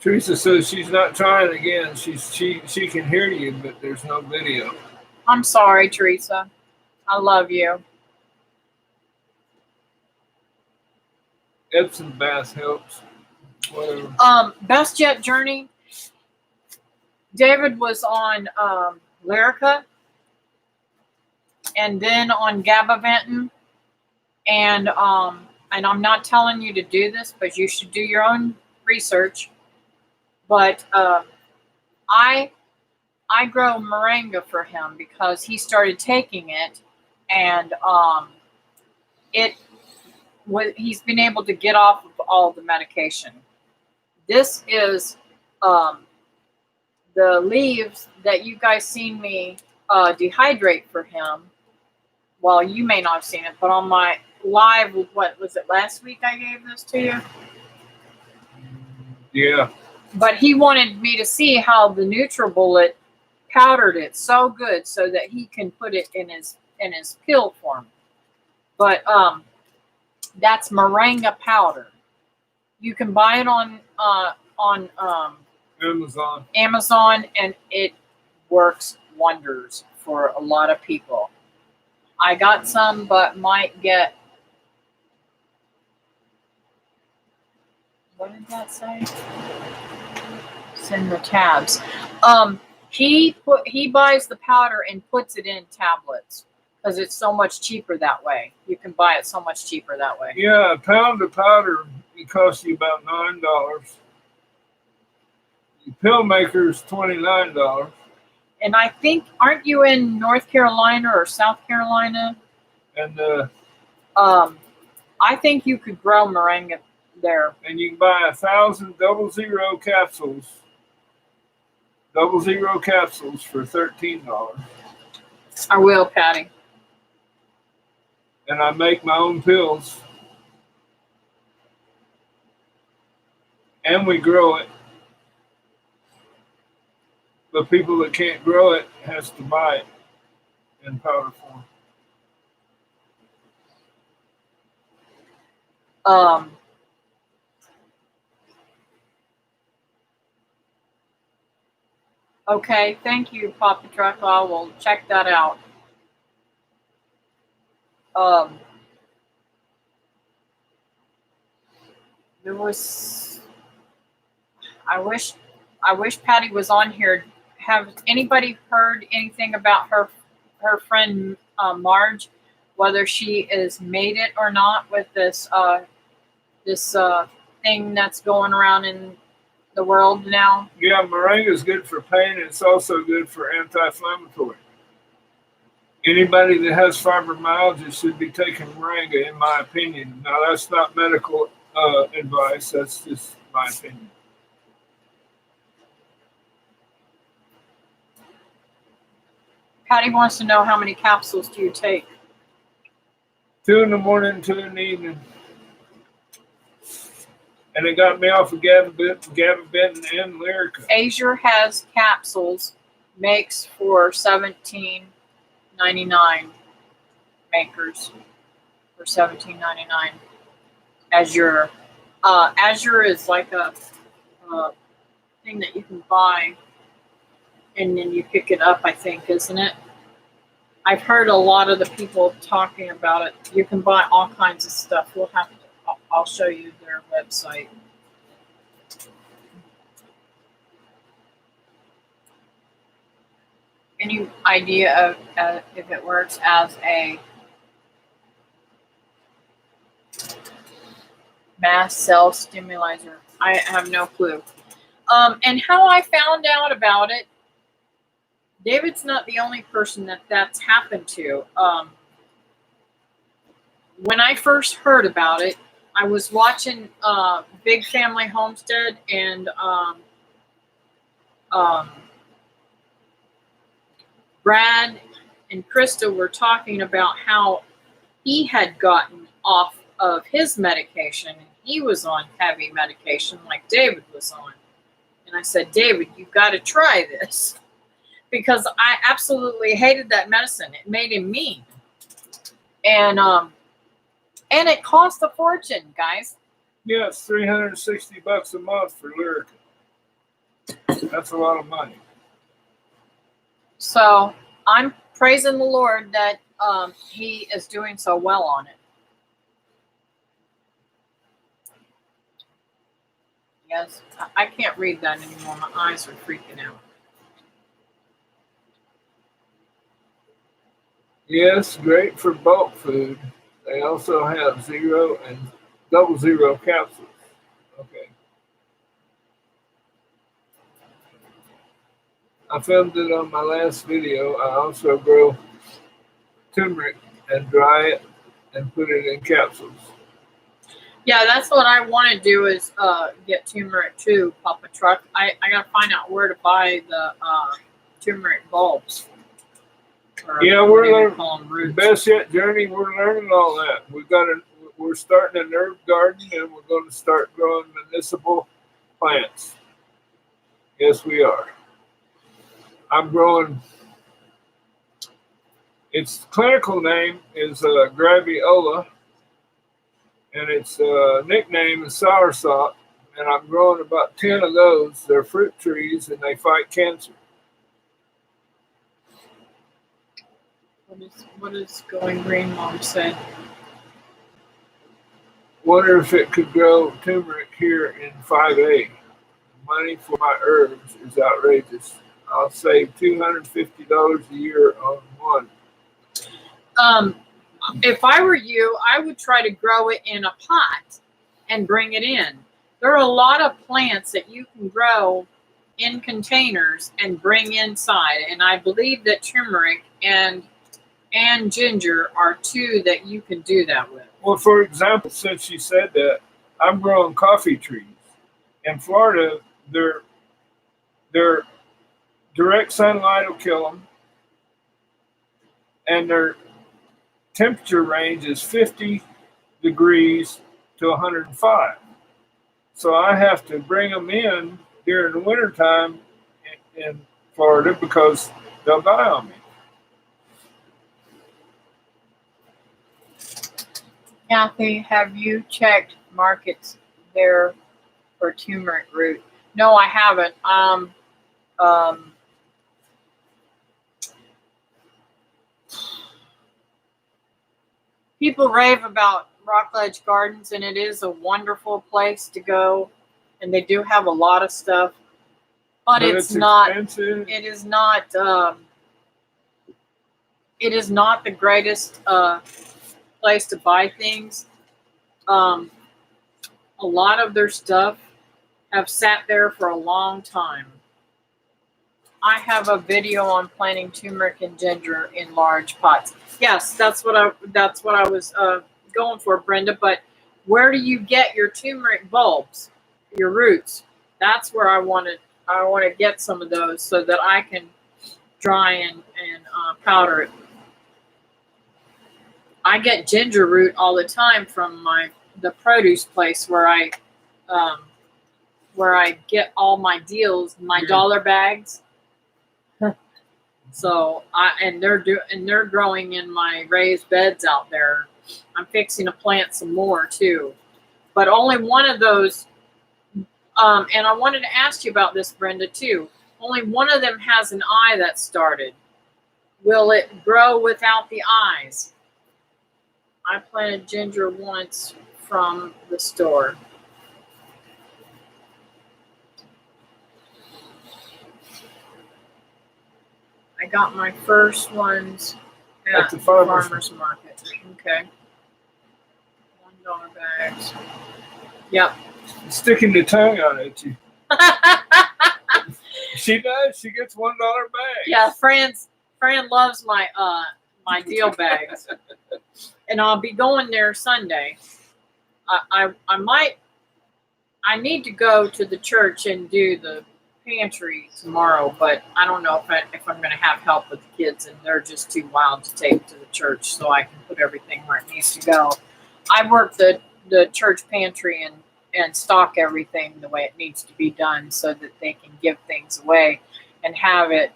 Teresa says she's not trying again. She can hear you, but there's no video. I'm sorry, Teresa. I love you. Epsom bath helps. Whatever. Best Jet Journey. David was on Lyrica, and then on Gabapentin, and I'm not telling you to do this, but you should do your own research. But I grow moringa for him because he started taking it, and he's been able to get off of all the medication. This is the leaves that you guys seen me dehydrate for him. Well, you may not have seen it, but on my live, what was it, last week I gave this to you? Yeah. But he wanted me to see how the NutriBullet powdered it so good so that he can put it in his pill form. But that's moringa powder. You can buy it on Amazon, and it works wonders for a lot of people. I got some, but might get. What did that say? It's in the tabs. He buys the powder and puts it in tablets because it's so much cheaper that way. You can buy it so much cheaper that way. Yeah, a pound of powder it costs you about $9. The pill maker is $29. And I think, aren't you in North Carolina or South Carolina? And I think you could grow moringa there. And you can buy 1,000 00 capsules. 00 capsules for $13. I will, Patty. And I make my own pills. And we grow it. But people that can't grow it has to buy it in powder form. Okay, thank you, Papa Truck. I will check that out. There was. I wish Patty was on here. Have anybody heard anything about her friend Marge? Whether she is made it or not with this thing that's going around in the world now? Yeah, moringa is good for pain, and it's also good for anti-inflammatory. Anybody that has fibromyalgia should be taking moringa, in my opinion. Now, that's not medical advice. That's just my opinion. Patty wants to know how many capsules do you take? 2 in the morning, 2 in the evening. And it got me off of Gabapentin and Lyrica. Azure has capsules, makes for $17.99. Makers for $17.99. Azure. Azure is like a thing that you can buy, and then you pick it up, I think, isn't it? I've heard a lot of the people talking about it. You can buy all kinds of stuff. I'll show you their website. Any idea of if it works as a mast cell stimulator? I have no clue. And how I found out about it, David's not the only person that's happened to. When I first heard about it, I was watching Big Family Homestead, and Brad and Krista were talking about how he had gotten off of his medication, and he was on heavy medication like David was on. And I said, David, you've got to try this, because I absolutely hated that medicine. It made him mean. And it cost a fortune, guys. Yeah, it's $360 a month for Lyrica. That's a lot of money. So I'm praising the Lord that He is doing so well on it. Yes, I can't read that anymore. My eyes are freaking out. Yes, great for bulk food. They also have 0 and 00 capsules. Okay. I filmed it on my last video. I also grow turmeric and dry it and put it in capsules. Yeah, that's what I want to do is get turmeric too, Papa Truck. I got to find out where to buy the turmeric bulbs. Yeah, call them roots. Best Yet Journey. We're learning all that. We're starting an herb garden, and we're going to start growing municipal plants. Yes, we are. I'm growing. Its clinical name is Graviola, and its nickname is soursop. And I'm growing about 10 of those. They're fruit trees, and they fight cancer. What is Going Green Mom said? Wonder if it could grow turmeric here in 5A. Money for my herbs is outrageous. I'll save $250 a year on one. If I were you, I would try to grow it in a pot and bring it in. There are a lot of plants that you can grow in containers and bring inside, and I believe that turmeric and ginger are two that you can do that with. Well, for example, since you said that, I'm growing coffee trees. In Florida, their direct sunlight will kill them, and their temperature range is 50 degrees to 105. So I have to bring them in during the wintertime in Florida because they'll die on me. Kathy, have you checked markets there for turmeric root? No, I haven't. People rave about Rockledge Gardens, and it is a wonderful place to go, and they do have a lot of stuff, but it's not expensive. It is not the greatest place to buy things. A lot of their stuff have sat there for a long time. I have a video on planting turmeric and ginger in large pots. Yes, that's what I was going for, Brenda. But where do you get your turmeric bulbs, your roots? That's where I want to get some of those so that I can dry and powder it. I get ginger root all the time from the produce place where I get all my deals, my dollar bags. So they're growing in my raised beds out there. I'm fixing to plant some more too, but only one of those. And I wanted to ask you about this, Brenda, too. Only one of them has an eye that started. Will it grow without the eyes? I planted ginger once from the store. I got my first ones at the farmer's market. Okay. $1 bags. Yep. Sticking the tongue out at you. She does. She gets $1 bags. Yeah, Fran loves my deal bags, and I'll be going there Sunday. I need to go to the church and do the pantry tomorrow, but I don't know if I'm going to have help with the kids, and they're just too wild to take to the church, so I can put everything where it needs to go. I work the church pantry and stock everything the way it needs to be done so that they can give things away and have it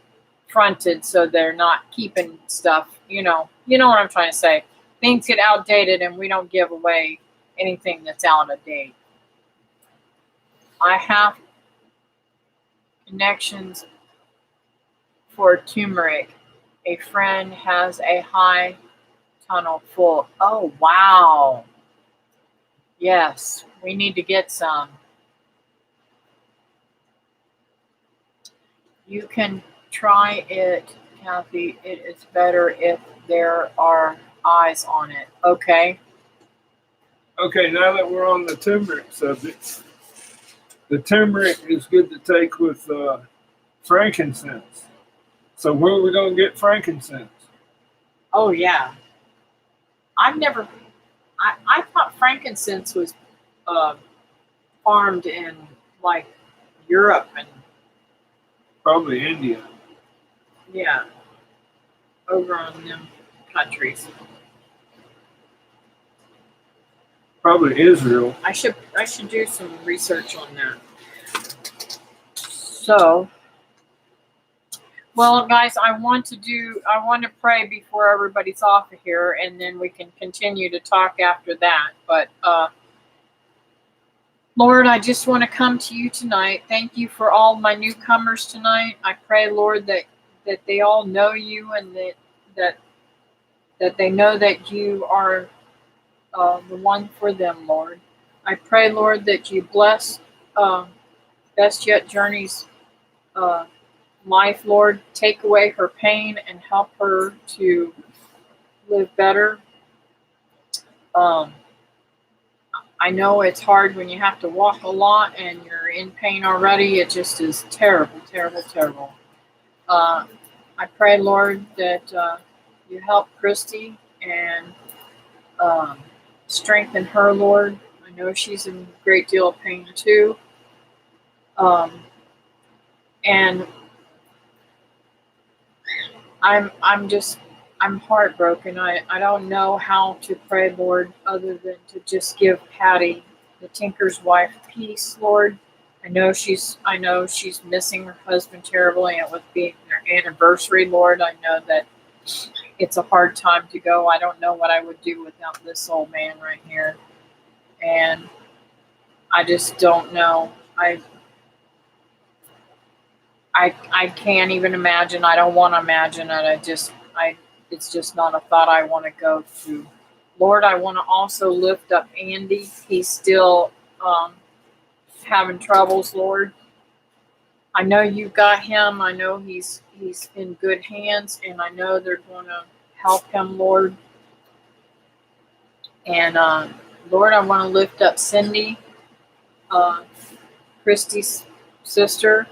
fronted so they're not keeping stuff, you know what I'm trying to say. Things get outdated and we don't give away anything that's out of date. Can connections for turmeric. A friend has a high tunnel full. Oh, wow. Yes, we need to get some. You can try it, Kathy. It is better if there are eyes on it. Okay. Okay, now that we're on the turmeric subject, the turmeric is good to take with frankincense. So where are we going to get frankincense? Oh, yeah. I've never, I thought frankincense was uh, farmed in like Europe and Probably India. yeah, over on them countries. Probably Israel. I should do some research on that. So, well, guys, I want to pray before everybody's off of here, and then we can continue to talk after that. But Lord, I just want to come to you tonight. Thank you for all my newcomers tonight. I pray, Lord, that they all know you, and that they know that you are the one for them, Lord. I pray, Lord, that you bless Best Yet Journey's life, Lord. Take away her pain and help her to live better. I know it's hard when you have to walk a lot and you're in pain already. It just is terrible, terrible, terrible. I pray, Lord, that you help Christy and strengthen her, Lord. I know she's in a great deal of pain too. And I'm heartbroken. I don't know how to pray, Lord, other than to just give Patty, the tinker's wife, peace, Lord. I know she's missing her husband terribly, and with being their anniversary, Lord, I know that it's a hard time to go. I don't know what I would do without this old man right here. And I just don't know. I can't even imagine. I don't want to imagine it. It's just not a thought I want to go through. Lord, I want to also lift up Andy. He's still having troubles, Lord. I know you've got him. I know he's in good hands, and I know they're going to help him, Lord. And Lord, I want to lift up Cindy, Christy's sister.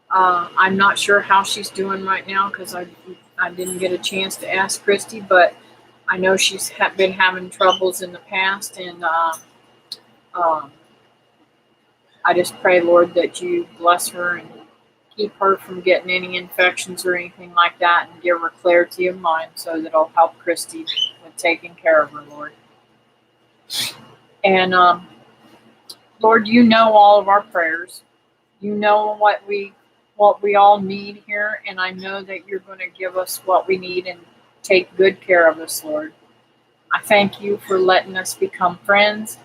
I'm not sure how she's doing right now because I didn't get a chance to ask Christy, but I know she's been having troubles in the past, and I just pray, Lord, that you bless her and keep her from getting any infections or anything like that, and give her clarity of mind so that it'll help Christy with taking care of her, Lord. And Lord, you know all of our prayers. You know what we all need here, and I know that you're going to give us what we need and take good care of us, Lord. I thank you for letting us become friends,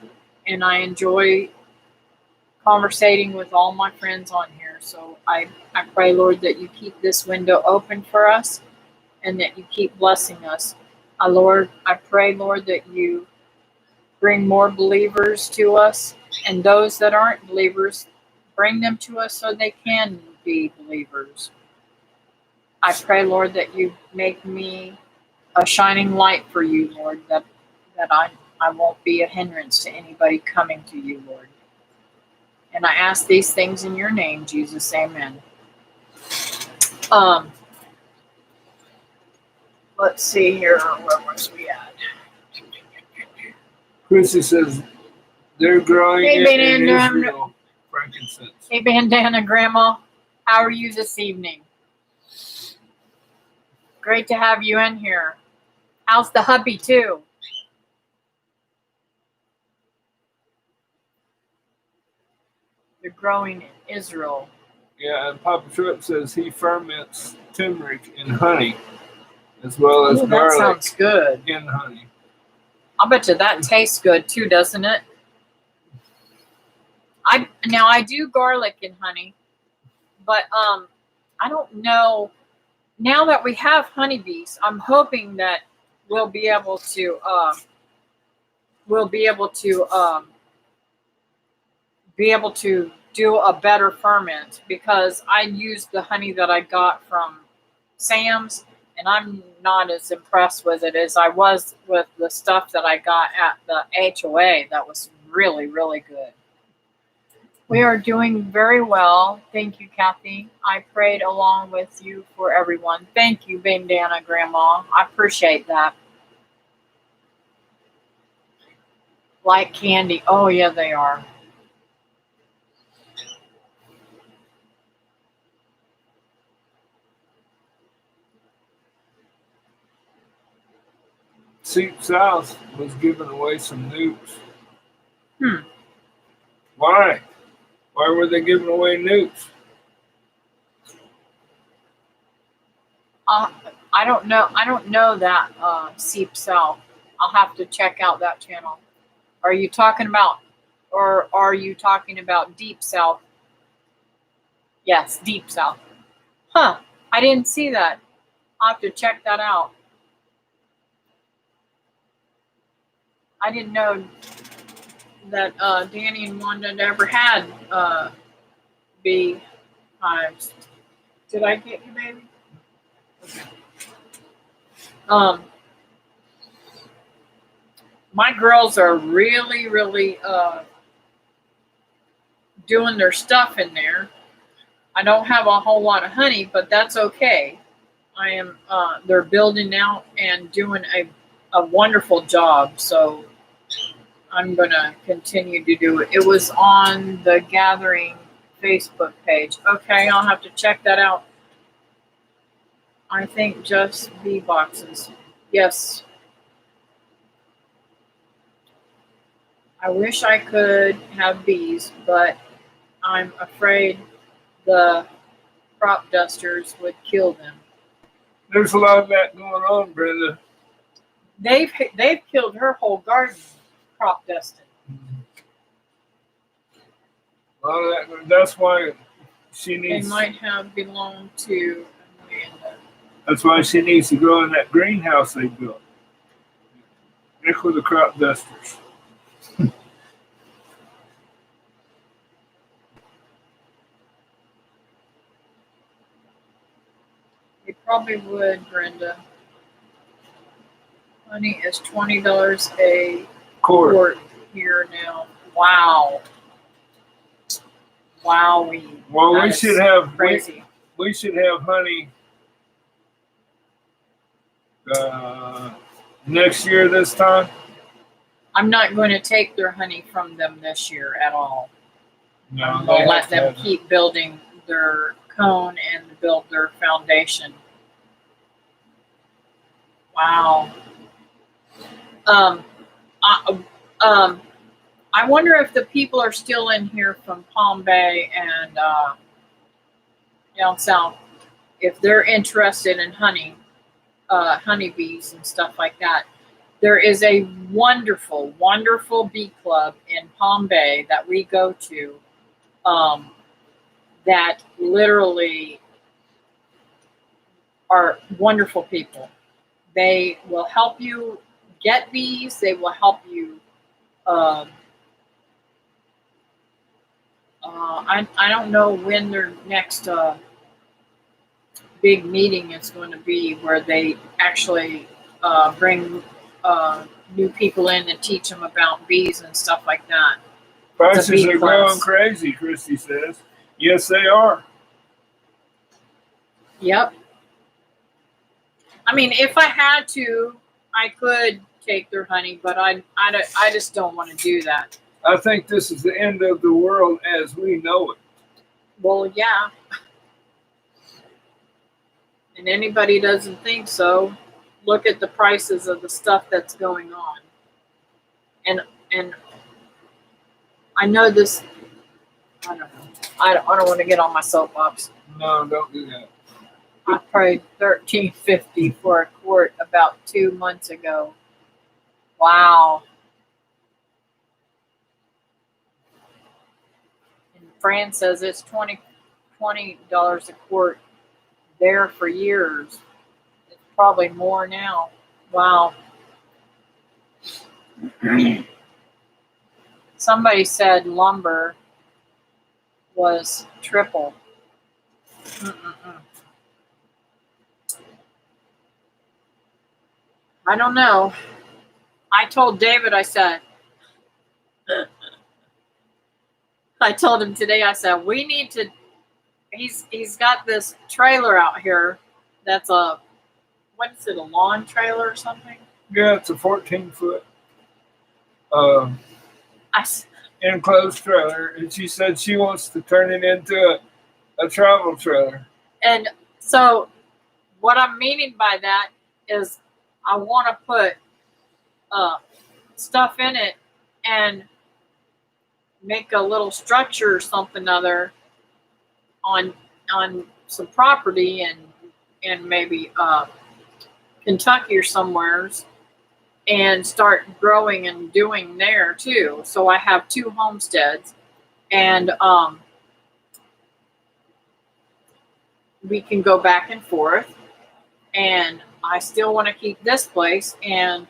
and I enjoy conversating with all my friends on here. So I pray, Lord, that you keep this window open for us and that you keep blessing us. Lord, I pray, Lord, that you bring more believers to us, and those that aren't believers, bring them to us so they can be believers. I pray, Lord, that you make me a shining light for you, Lord, that I won't be a hindrance to anybody coming to you, Lord. And I ask these things in your name, Jesus. Amen. Let's see here. Where was we at? Chrissy says they're growing Hey, it in Bandana. Israel, frankincense. Hey, Bandana Grandma. How are you this evening? Great to have you in here. How's the hubby, too? They're growing in Israel. Yeah, and Papa Shrimp says he ferments turmeric in honey as well as Ooh, that garlic sounds good. in honey. I'll bet you that tastes good, too, doesn't it? I do garlic and honey, but I don't know. Now that we have honeybees, I'm hoping that we'll be able to we'll be able to do a better ferment, because I used the honey that I got from Sam's, and I'm not as impressed with it as I was with the stuff that I got at the HOA. That was really, really good. We are doing very well. Thank you, Kathy. I prayed along with you for everyone. Thank you, Bandana Grandma. I appreciate that. Like candy. Oh, yeah, they are. Seep South was giving away some nukes. Hmm. Why? Why were they giving away nukes? I don't know. I don't know that Seep South. I'll have to check out that channel. Are you talking about, or are you talking about Deep South? Yes, Deep South. Huh. I didn't see that. I'll have to check that out. I didn't know that Danny and Wanda never had bee hives. Did I get you, baby? Okay. My girls are really, really doing their stuff in there. I don't have a whole lot of honey, but that's okay. I am. They're building out and doing a wonderful job. So I'm gonna continue to do it. It was on the Gathering Facebook page. Okay, I'll have to check that out. I think just bee boxes. Yes. I wish I could have bees, but I'm afraid the crop dusters would kill them. There's a lot of that going on, Brenda. They've killed her whole garden, crop dusting. A lot of that. That's why she They needs. might have belonged to Amanda. That's why she needs to grow in that greenhouse they built. Heck with the crop dusters. They probably would, Brenda. Honey is $20 a quart here now. Wow. Wowee. Well, That we is should have crazy. we should have honey next year this time. I'm not going to take their honey from them this year at all. No, I'm they going to let have to them have- keep building their cone and build their foundation. Wow. I wonder if the people are still in here from Palm Bay and down south, if they're interested in honey, honeybees and stuff like that. There is a wonderful, wonderful bee club in Palm Bay that we go to, that literally are wonderful people. They will help you get bees. They will help you. I don't know when their next big meeting is going to be, where they actually bring new people in and teach them about bees and stuff like that. Prices bee are class. going crazy, Christy says. Yes, they are. Yep. I mean, if I had to, I could take their honey, but I just don't want to do that. I think this is the end of the world as we know it. Well, yeah. And anybody doesn't think so, look at the prices of the stuff that's going on. And I know this, I don't know. I don't want to get on my soapbox. No, don't do that. I paid $13.50 for a quart about 2 months ago. Wow. Fran says it's $20 a quart there for years. It's probably more now. Wow. Somebody said lumber was triple. Mm-mm-mm. I don't know. I told David, I told him today, I said, we need to, he's got this trailer out here that's what is it, a lawn trailer or something? Yeah, it's a 14-foot I, enclosed trailer, and she said she wants to turn it into a travel trailer. and so what I'm meaning by that is I want to put stuff in it and make a little structure or something other on some property and maybe Kentucky or somewheres, and start growing and doing there too. So I have 2 homesteads, and we can go back and forth, and I still want to keep this place, and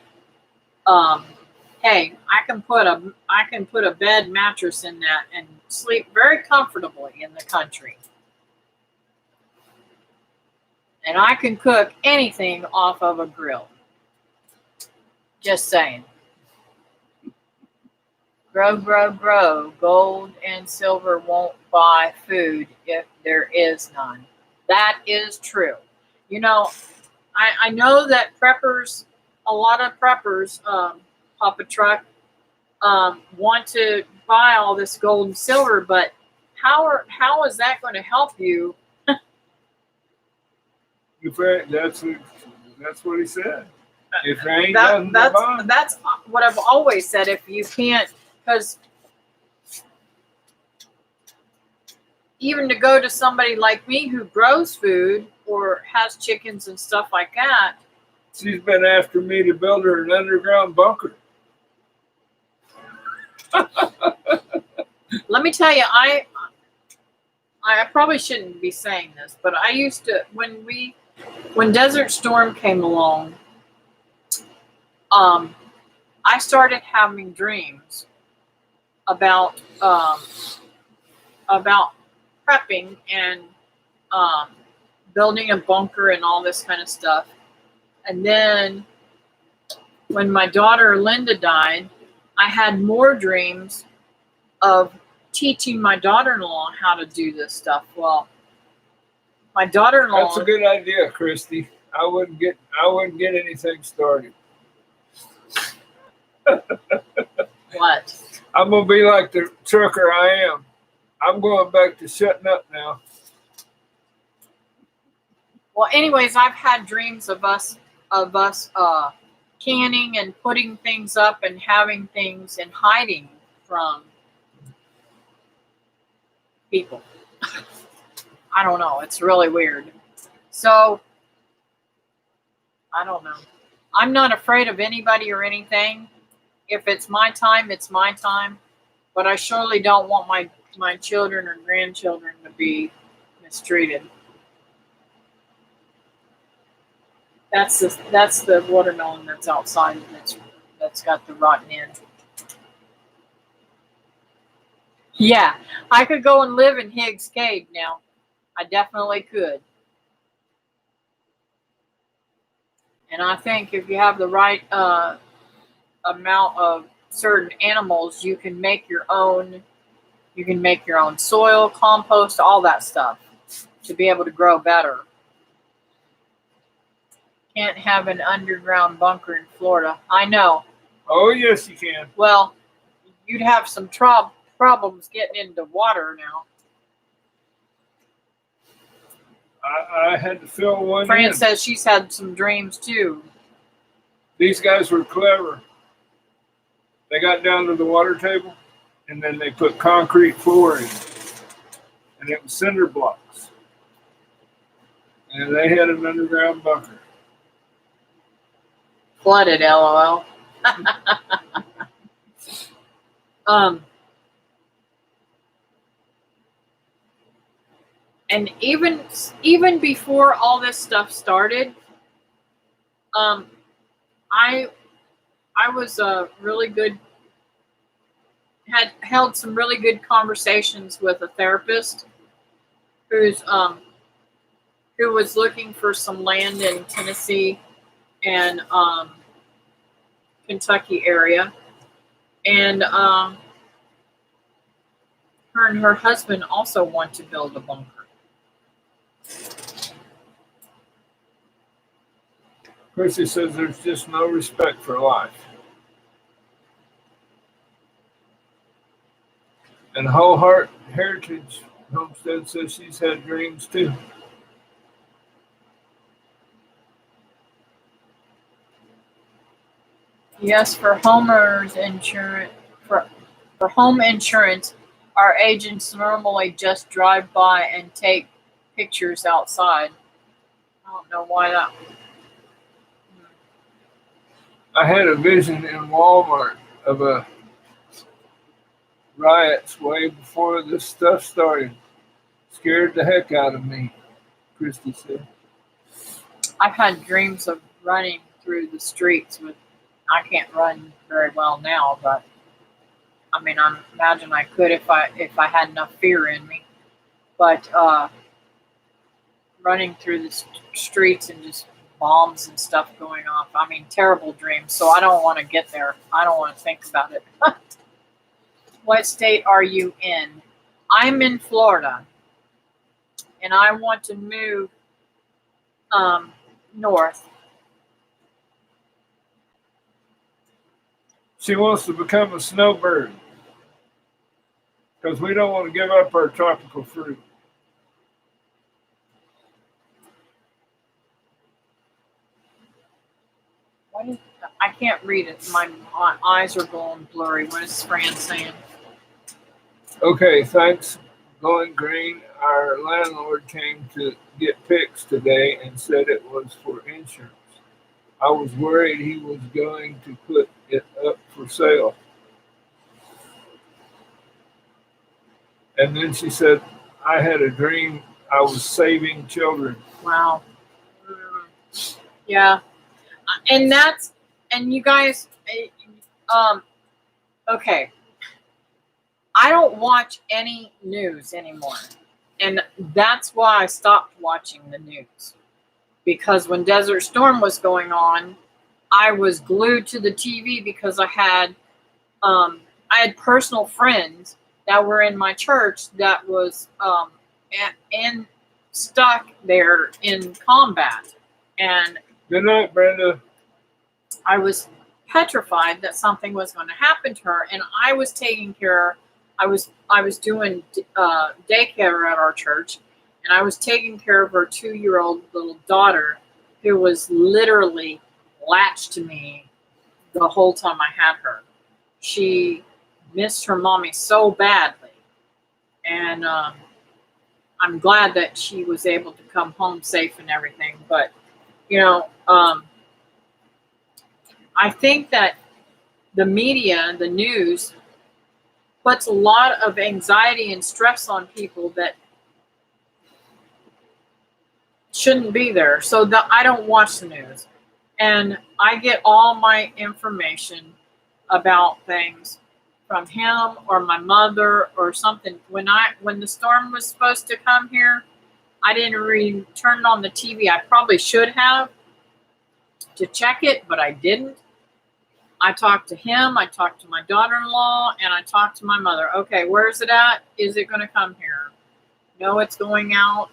hey, I can put a bed mattress in that and sleep very comfortably in the country. And I can cook anything off of a grill. Just saying. Grow, grow, grow. Gold and silver won't buy food if there is none. That is true. You know, I know that preppers, a lot of preppers, Papa Truck, want to buy all this gold and silver, but how is that going to help you? That's what he said. If there ain't nothing to buy. That's what I've always said. If you can't, because even to go to somebody like me who grows food or has chickens and stuff like that. She's been after me to build her an underground bunker. Let me tell you, I probably shouldn't be saying this, but I used to, when Desert Storm came along, I started having dreams about prepping and building a bunker and all this kind of stuff. And then when my daughter Linda died, I had more dreams of teaching my daughter-in-law how to do this stuff. Well, my daughter-in-law. That's a good idea, Christy. I wouldn't get anything started. What? I'm gonna be like the trucker I am. I'm going back to shutting up now. Well, anyways, I've had dreams of us canning and putting things up and having things and hiding from people. I don't know. It's really weird. So, I don't know. I'm not afraid of anybody or anything. If it's my time, it's my time. But I surely don't want my children or grandchildren to be mistreated. That's the watermelon that's outside that's got the rotten end. Yeah, I could go and live in Higgs Cave now. I definitely could. And I think if you have the right amount of certain animals, you can make your own. You can make your own soil, compost, all that stuff to be able to grow better. Can't have an underground bunker in Florida. I know. Oh, yes, you can. Well, you'd have some problems getting into water now. I had to fill one Fran in. says she's had some dreams too. These guys were clever. They got down to the water table, and then they put concrete floor in, and it was cinder blocks. And they had an underground bunker. Flooded, LOL. And even before all this stuff started, um, I I was a really good had held some really good conversations with a therapist who's who was looking for some land in Tennessee and Kentucky area, and her and her husband also want to build a bunker. Chrissy says there's just no respect for life. And Whole Heart Heritage Homestead says she's had dreams too. Yes, for homeowners insurance for home insurance, our agents normally just drive by and take pictures outside. I don't know why that. I had a vision in Walmart of a riots way before this stuff started. Scared the heck out of me, Christy said. I've had dreams of running through the streets with. I can't run very well now, but I mean, I imagine I could if I had enough fear in me. But running through the streets and just bombs and stuff going off. I mean, terrible dreams. So I don't want to get there. I don't want to think about it. What state are you in? I'm in Florida, and I want to move north. She wants to become a snowbird because we don't want to give up our tropical fruit. I can't read it. My eyes are going blurry. What is Fran saying? Okay, thanks. Going Green, our landlord came to get pics today and said it was for insurance. I was worried he was going to put it up for sale. And then she said, I had a dream I was saving children. Wow. Yeah. And you guys, okay. I don't watch any news anymore. And that's why I stopped watching the news. Because when Desert Storm was going on, I was glued to the TV because I had personal friends that were in my church that was and stuck there in combat. And good night, Brenda. I was petrified that something was going to happen to her, and I was taking care. I was doing daycare at our church, and I was taking care of her 2-year-old little daughter, who was literally latched to me the whole time I had her. She missed her mommy so badly, and I'm glad that she was able to come home safe and everything. But I think that the media, the news, puts a lot of anxiety and stress on people that shouldn't be there. So I don't watch the news. And I get all my information about things from him or my mother or something. When the storm was supposed to come here, I didn't really turn on the TV. I probably should have to check it, but I didn't. I talked to him, I talked to my daughter-in-law, and I talked to my mother. Okay, where's it at? Is it going to come here? No, it's going out.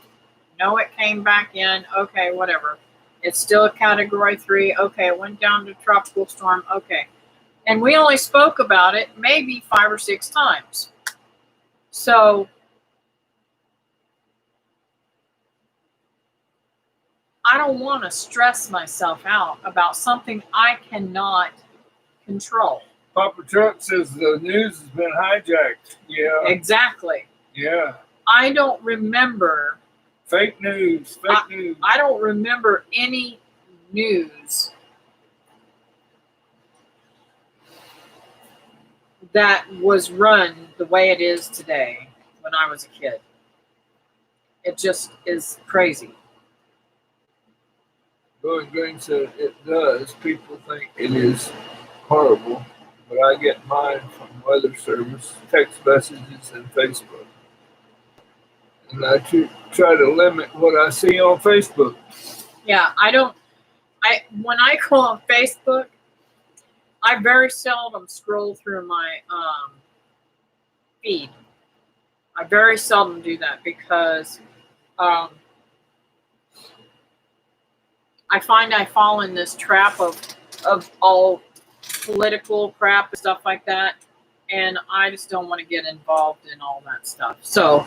No, it came back in. Okay, whatever. It's still a category 3. Okay, it went down to tropical storm. Okay. And we only spoke about it maybe 5 or 6 times. So I don't want to stress myself out about something I cannot control. Papa Trump says the news has been hijacked. Yeah. Exactly. Yeah. I don't remember. Fake news. Fake news. I don't remember any news that was run the way it is today when I was a kid. It just is crazy. Going Green said it does. People think it is horrible, but I get mine from weather service, text messages, and Facebook. And I try to limit what I see on Facebook. Yeah, when I go on Facebook, I very seldom scroll through my feed. I very seldom do that because um, I find I fall in this trap of all political crap and stuff like that, and I just don't want to get involved in all that stuff. So,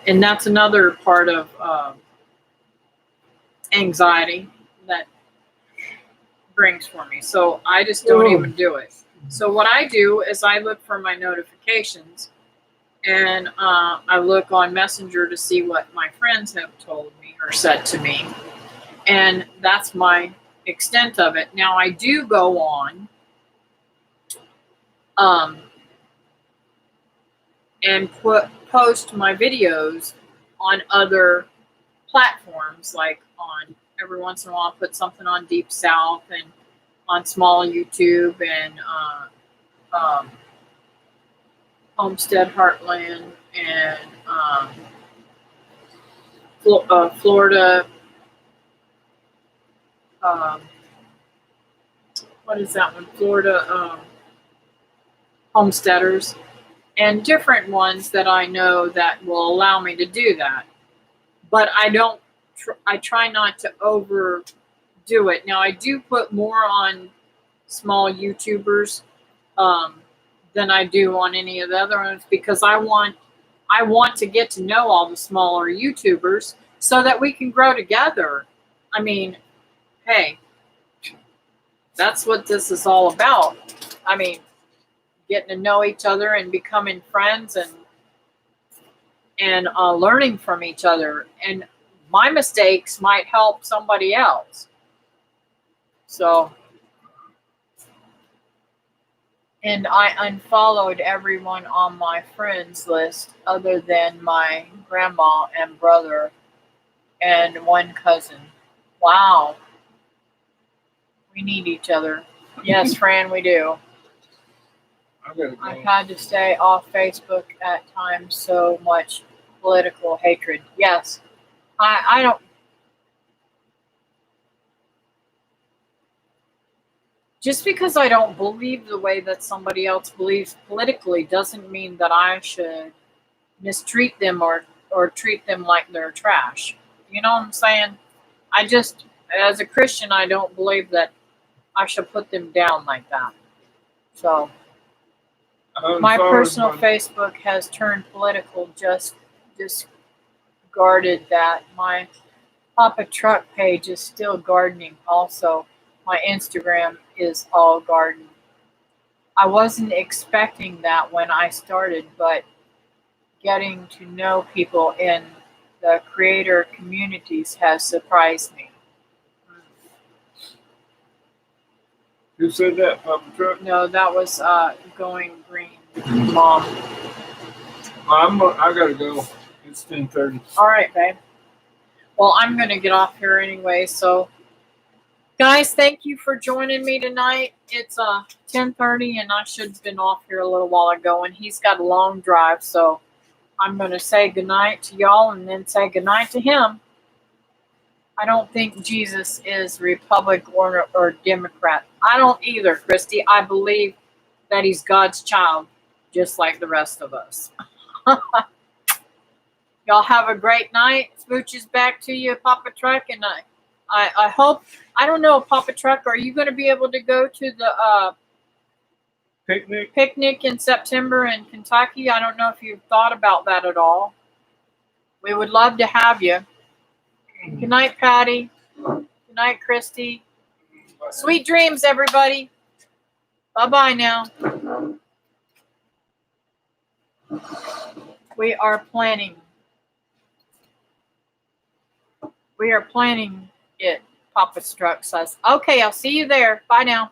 and that's another part of anxiety that brings for me. So I just don't even do it. So what I do is I look for my notifications, and I look on Messenger to see what my friends have told me or said to me. And that's my extent of it. Now I do go on and post my videos on other platforms, like on every once in a while I'll put something on Deep South and on small YouTube and Homestead Heartland and Florida. What is that one? Florida homesteaders, and different ones that I know that will allow me to do that. But I don't. I try not to overdo it. Now I do put more on small YouTubers than I do on any of the other ones because I want to get to know all the smaller YouTubers so that we can grow together. I mean, hey, that's what this is all about. I mean, getting to know each other and becoming friends and learning from each other. And my mistakes might help somebody else. So, and I unfollowed everyone on my friends list other than my grandma and brother and one cousin. Wow. We need each other. Yes, Fran, we do. I've had to stay off Facebook at times, so much political hatred. Yes. I don't. Just because I don't believe the way that somebody else believes politically doesn't mean that I should mistreat them or treat them like they're trash. You know what I'm saying? I just, as a Christian, I don't believe that I should put them down like that. So, my personal Facebook has turned political, just discarded that. My Papa Truck page is still gardening also. My Instagram is all garden. I wasn't expecting that when I started, but getting to know people in the creator communities has surprised me. Who said that, Papa Truck? No, that was Going Green, Mom. I gotta go. It's 10:30. All right, babe. Well, I'm going to get off here anyway. So, guys, thank you for joining me tonight. It's 10:30, and I should have been off here a little while ago. And he's got a long drive, so I'm going to say goodnight to y'all and then say goodnight to him. I don't think Jesus is Republican or Democrat. I don't either, Christy. I believe that he's God's child, just like the rest of us. Y'all have a great night. Smooches back to you, Papa Truck. And I hope, I don't know, Papa Truck, are you going to be able to go to the picnic in September in Kentucky? I don't know if you've thought about that at all. We would love to have you. Good night, Patty. Good night, Christy. Sweet dreams, everybody. Bye-bye now. We are planning it, Papa Struck says. Okay, I'll see you there. Bye now.